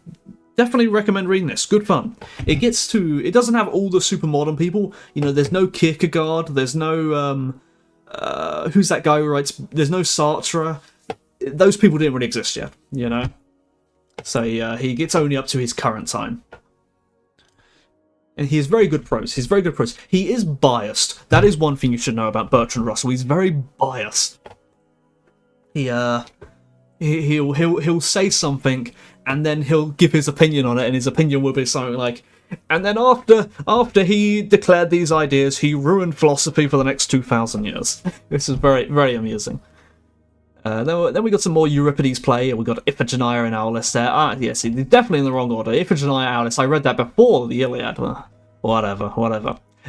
definitely recommend reading this. Good fun. It doesn't have all the super modern people. You know, there's no Kierkegaard. There's no who's that guy who writes? There's no Sartre. Those people didn't really exist yet. You know, so he gets only up to his current time. And he has very good prose. He's very good prose. He is biased. That is one thing you should know about Bertrand Russell. He's very biased. He'll say something, and then he'll give his opinion on it, and his opinion will be something like, and then after he declared these ideas, he ruined philosophy for the next 2,000 years. This is very, very amusing. Then we got some more Euripides play. We got Iphigenia in our list there. Yes, definitely in the wrong order. Iphigenia our list. I read that before the Iliad. Whatever.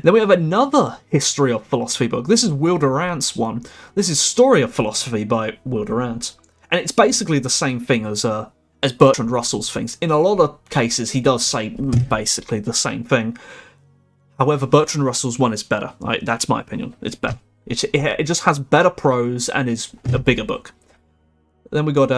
Then we have another history of philosophy book. This is Will Durant's one. This is Story of Philosophy by Will Durant, and it's basically the same thing as Bertrand Russell's things. In a lot of cases, he does say basically the same thing. However, Bertrand Russell's one is better. That's my opinion. It's better. It just has better prose and is a bigger book. Then we got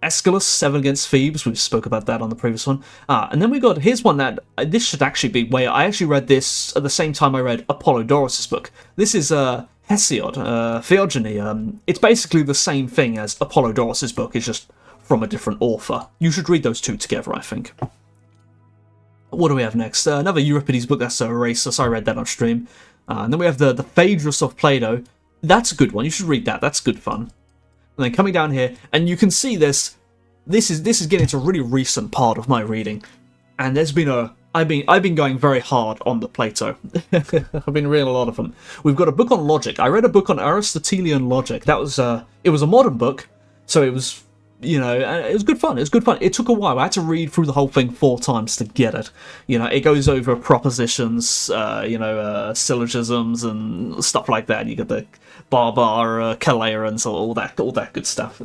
Aeschylus, Seven Against Thebes. We spoke about that on the previous one. And then we got, here's one that, this should actually be where I actually read this at the same time I read Apollodorus' book. This is Hesiod, Theogony. It's basically the same thing as Apollodorus' book, it's just from a different author. You should read those two together, I think. What do we have next? Another Euripides book, that's Erasus. I read that on stream. And then we have the Phaedrus of Plato. That's a good one. You should read that. That's good fun. And then coming down here, and you can see this. This is getting to a really recent part of my reading, and there's been I've been going very hard on the Plato. I've been reading a lot of them. We've got a book on logic. I read a book on Aristotelian logic. That was it was a modern book, so it was. You know, it was good fun. It was good fun. It took a while. I had to read through the whole thing 4 times to get it. You know, it goes over propositions, syllogisms and stuff like that. You get the Barbar, Calaerans, all that good stuff.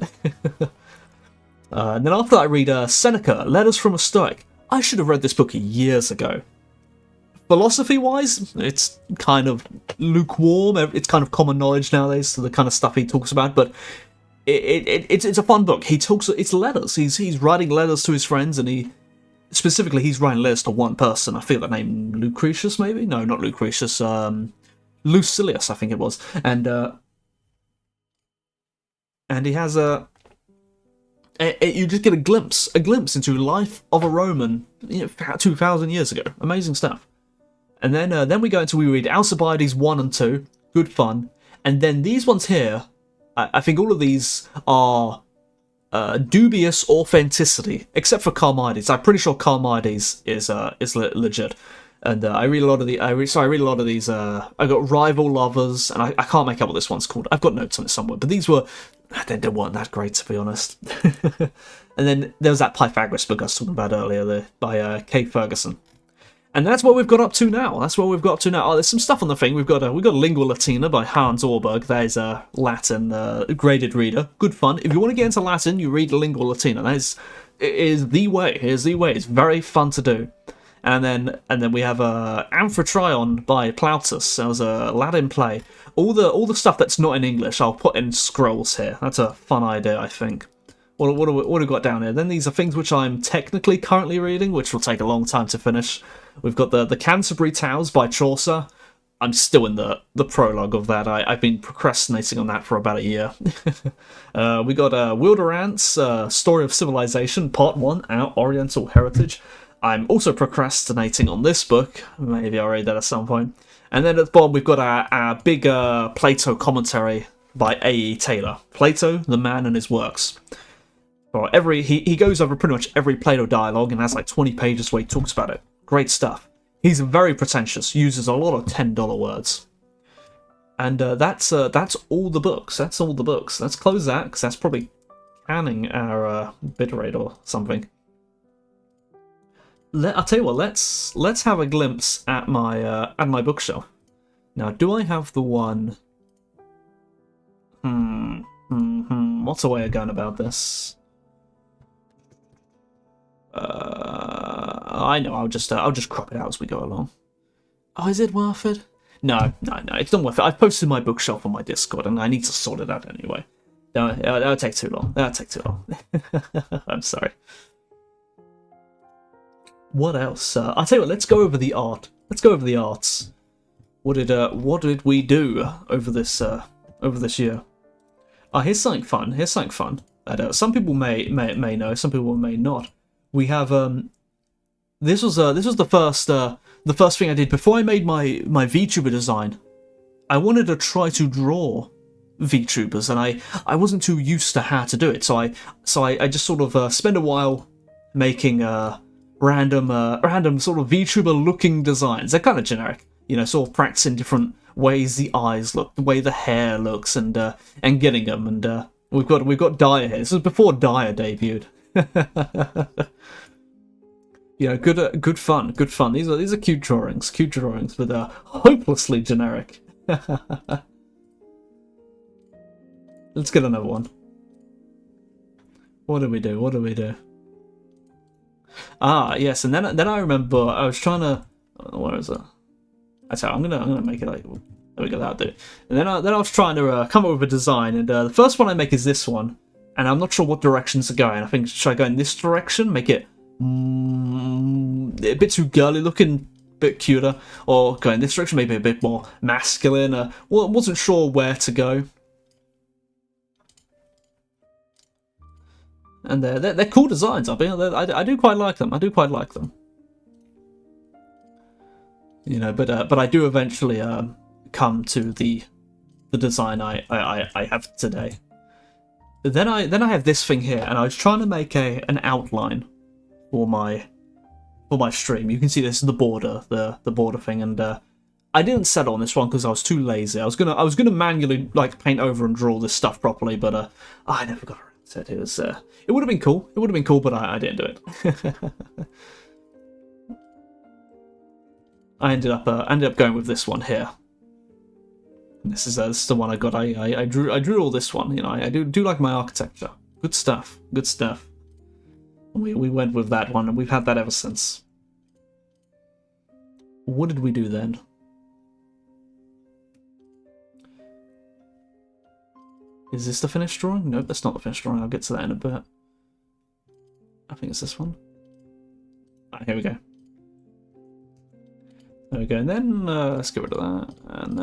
And then after I read Seneca, Letters from a Stoic. I should have read this book years ago. Philosophy-wise, it's kind of lukewarm. It's kind of common knowledge nowadays, the kind of stuff he talks about, but it's a fun book. It's letters. He's writing letters to his friends, and he's writing letters to one person. I feel that name, Lucretius, maybe? No, not Lucretius. Lucilius, I think it was. And he has you just get a glimpse into life of a Roman, 2,000 years ago. Amazing stuff. And then we read Alcibiades 1 and 2. Good fun. And then these ones here. I think all of these are dubious authenticity, except for Charmides. I'm pretty sure Charmides is legit. And I read a lot of these. I got Rival Lovers, and I can't make out what this one's called. I've got notes on it somewhere, but these weren't that great, to be honest. And then there was that Pythagoras book I was talking about earlier, by Kay Ferguson. And that's what we've got up to now. Oh, there's some stuff on the thing. We've got Lingua Latina by Hans Orberg. That is a Latin graded reader. Good fun. If you want to get into Latin, you read Lingua Latina. It is the way. It's very fun to do. And then we have Amphitryon by Plautus. That was a Latin play. All the stuff that's not in English, I'll put in scrolls here. That's a fun idea, I think. What have we got down here? Then these are things which I'm technically currently reading, which will take a long time to finish. We've got the Canterbury Tales by Chaucer. I'm still in the prologue of that. I've been procrastinating on that for about a year. We got Will Durant's Story of Civilization, Part 1, Our Oriental Heritage. I'm also procrastinating on this book. Maybe I'll read that at some point. And then at the bottom we've got our big Plato commentary by A.E. Taylor. Plato, the Man and His Works. He goes over pretty much every Plato dialogue and has like 20 pages where he talks about it. Great stuff. He's very pretentious, uses a lot of $10 words. And that's all the books. Let's close that, because that's probably canning our bit rate or something. I'll tell you what, let's have a glimpse at my bookshelf. Now, do I have the one... What's a way of going about this? I know. I'll just crop it out as we go along. Oh, is it worth it? No. It's not worth it. I've posted my bookshelf on my Discord, and I need to sort it out anyway. No, that'll take too long. I'm sorry. What else? I'll tell you what. Let's go over the art. Let's go over the arts. What did we do over this year? Here's something fun. That some people may know, some people may not. We have this was the first thing I did before I made my VTuber design. I wanted to try to draw VTubers, and I wasn't too used to how to do it, so I just sort of spent a while making random sort of VTuber looking designs. They're kind of generic, sort of practicing different ways the eyes look, the way the hair looks, and getting them. And we've got Dyer here. This was before Dyer debuted. Good fun. These are cute drawings, but hopelessly generic. Let's get another one. What do we do? Yes, and then I remember I was trying to. Where is it? I'm gonna make it like. There we go, that'll do. And then I was trying to come up with a design, and the first one I make is this one, and I'm not sure what directions to go in. I think should I go in this direction, make it a bit too girly looking, a bit cuter, or go in this direction, maybe a bit more masculine. Wasn't sure where to go. And they're cool designs. I do quite like them. But I do eventually come to the design I have today. Then I have this thing here, and I was trying to make an outline for my stream. You can see this is the border, the border thing, and I didn't settle on this one because I was too lazy. I was gonna manually paint over and draw this stuff properly, but I never got around to it. It would have been cool. But I didn't do it. I ended up going with this one here. This is the one I got. I drew all this one. I do like my architecture. Good stuff. We went with that one, and we've had that ever since. What did we do then? Is this the finished drawing? Nope, that's not the finished drawing. I'll get to that in a bit. I think it's this one. Here we go. There we go, and then let's get rid of that, and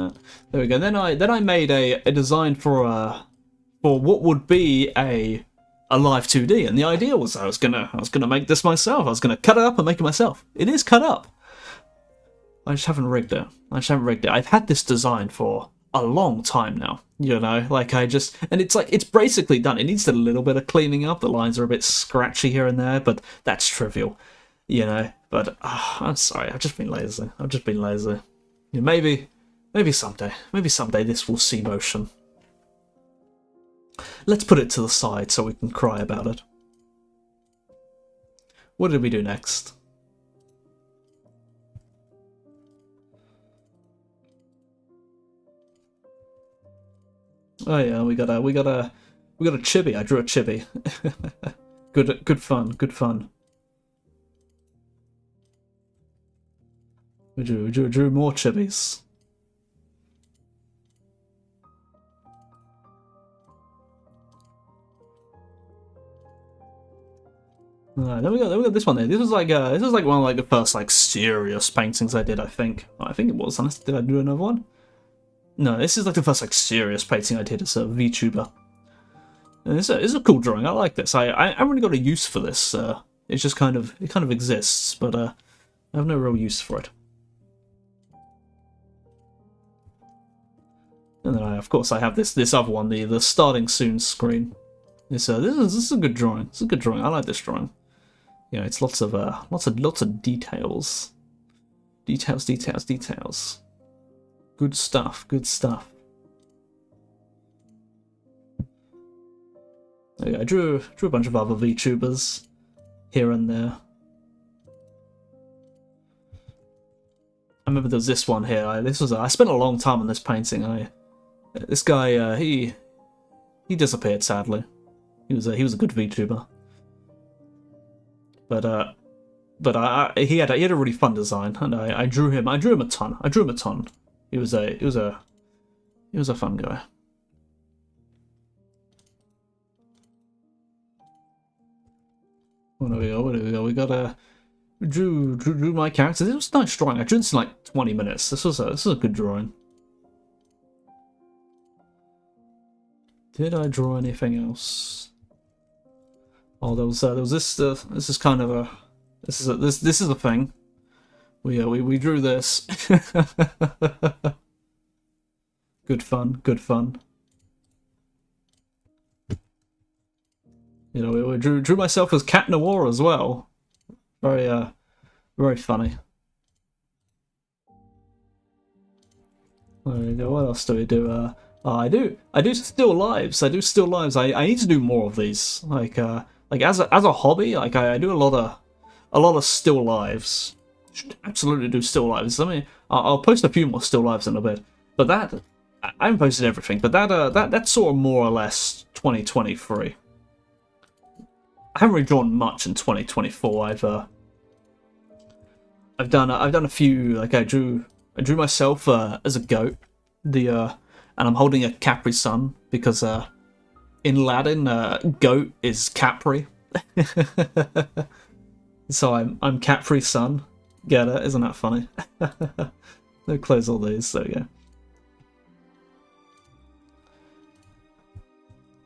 there we go. Then I made a design for what would be a live 2D, and the idea was I was gonna make this myself. I was gonna cut it up and make it myself. It is cut up. I just haven't rigged it. I've had this design for a long time now. And it's basically done. It needs a little bit of cleaning up. The lines are a bit scratchy here and there, but that's trivial. But I'm sorry, I've just been lazy. Maybe someday this will see motion. Let's put it to the side so we can cry about it. What did we do next? Oh yeah, we got a chibi. I drew a chibi. Good fun. We drew more chibis. Then we got this one there. This was like one of the first serious paintings I did. I think it was. Unless did I do another one? No, this is the first serious painting I did as a VTuber. And it's a cool drawing. I like this. I haven't really got a use for this. It's just kind of exists, but I have no real use for it. And then of course I have this other one, the starting soon screen. This is a good drawing. It's a good drawing. I like this drawing. It's lots of details. Details. Good stuff. There you go. I drew a bunch of other VTubers here and there. I remember there was this one here. I spent a long time on this painting. This guy, he he disappeared sadly. He was a good VTuber. But he had a really fun design, and I drew him. I drew him a ton. He was a fun guy. What do we go? We got drew my characters. It was nice drawing. I drew this in like 20 minutes. This was a good drawing. Did I draw anything else? Oh, there was this. This is kind of a. This is a thing. We drew this. Good fun. You know, we drew myself as Cat Noir as well. Very funny. There we go. What else do we do? I do still lives. I need to do more of these. Like as a hobby, like I do a lot of still lives. Should absolutely do still lives. I'll post a few more still lives in a bit. But that I haven't posted everything. But that's sort of more or less 2023. I haven't really drawn much in 2024. I've done a few. Like I drew myself as a goat. And I'm holding a Capri Sun because in Latin goat is Capri. So I'm Capri Sun. Get it? Isn't that funny? They'll close all these. There we go.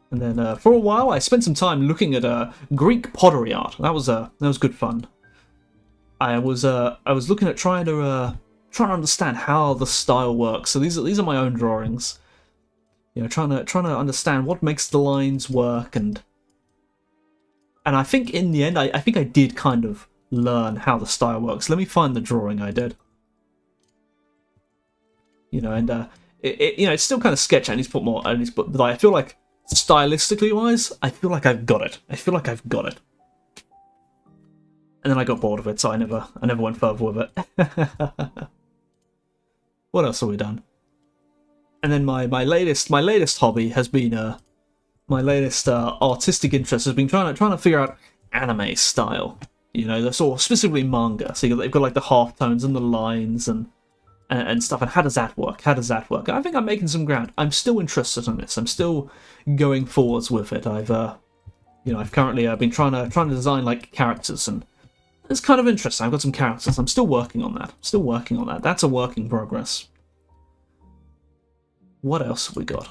And then for a while, I spent some time looking at Greek pottery art. That was good fun. I was looking at trying to understand how the style works. So these are my own drawings. You know, trying to understand what makes the lines work, and I think in the end, I think I did kind of learn how the style works. Let me find the drawing I did. You know, and it's still kind of sketchy. I need to put more. But I feel like stylistically wise, I feel like I've got it. And then I got bored of it, so I never went further with it. What else have we done? And then my latest hobby has been my latest artistic interest has been trying to figure out anime style. You know, the sort of specifically manga. So they've got like the half tones and the lines and stuff. And how does that work? I think I'm making some ground. I'm still interested in this. I'm still going forwards with it. I've currently been trying to design like characters, and it's kind of interesting. I've got some characters. I'm still working on that. That's a work in progress. What else have we got?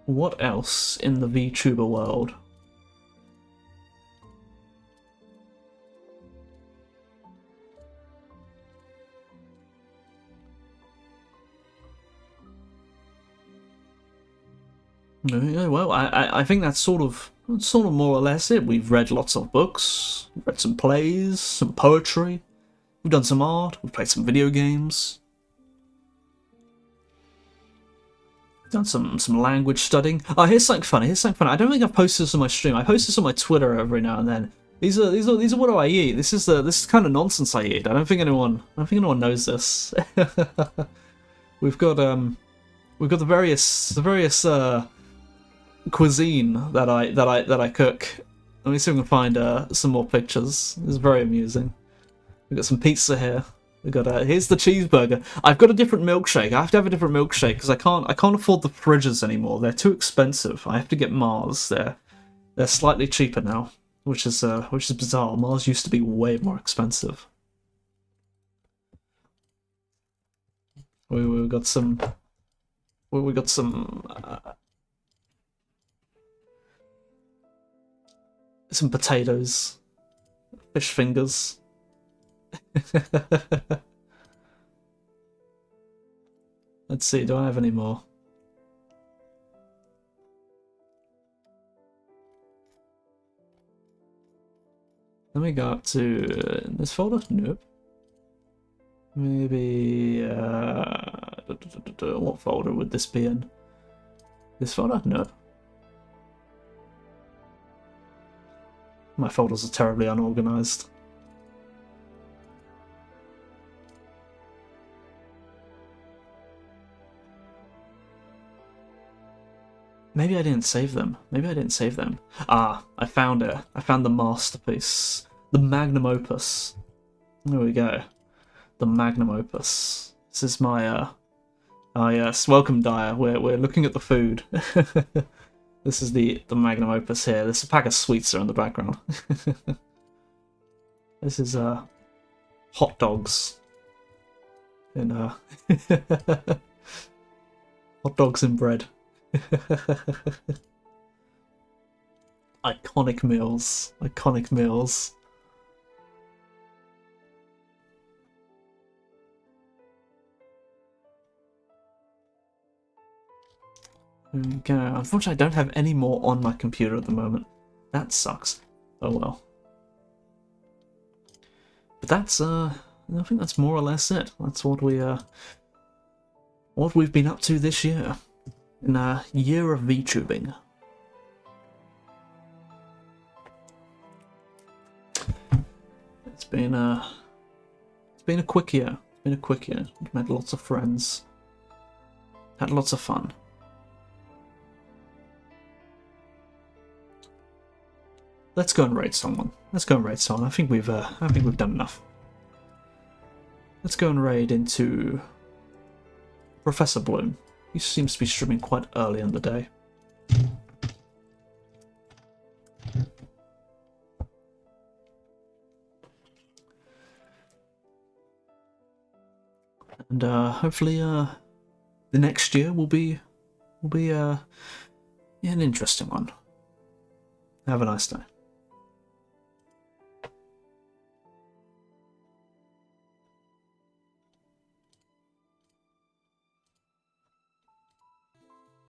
What else in the VTuber world? Well, I think that's sort of more or less it. We've read lots of books, read some plays, some poetry, we've done some art, we've played some video games, done some language studying. Oh, here's something funny. I don't think I've posted this on my stream. I post this on my Twitter every now and then. These are what do I eat? This is kind of nonsense I eat. I don't think anyone knows this. We've got the various cuisine that I cook. Let me see if we can find some more pictures. It's very amusing. We've got some pizza here. We got here's the cheeseburger. I've got a different milkshake. I have to have a different milkshake because I can't afford the fridges anymore. They're too expensive. I have to get Mars. They're slightly cheaper now, which is bizarre. Mars used to be way more expensive. We got some. We got some potatoes, fish fingers. Let's see, do I have any more? Let me go up to this folder. Nope. Maybe what folder would this be in? This folder? Nope. My folders are terribly unorganized. Maybe I didn't save them. Maybe I didn't save them. Ah, I found it. I found the masterpiece. The magnum opus. There we go. The magnum opus. This is my, oh yes, welcome Dyer. We're looking at the food. This is the magnum opus here. There's a pack of sweets are in the background. This is, hot dogs. And, hot dogs and bread. Iconic meals. Iconic meals. There we go. Unfortunately, I don't have any more on my computer at the moment. That sucks. Oh well. But that's I think that's more or less it. That's what we've been up to this year. In a year of VTubing. It's been a quick year. It's been a quick year. We've met lots of friends. Had lots of fun. Let's go and raid someone. Let's go and raid someone. I think we've done enough. Let's go and raid into Professor Bloom. He seems to be streaming quite early in the day. And hopefully the next year will be an interesting one. Have a nice day.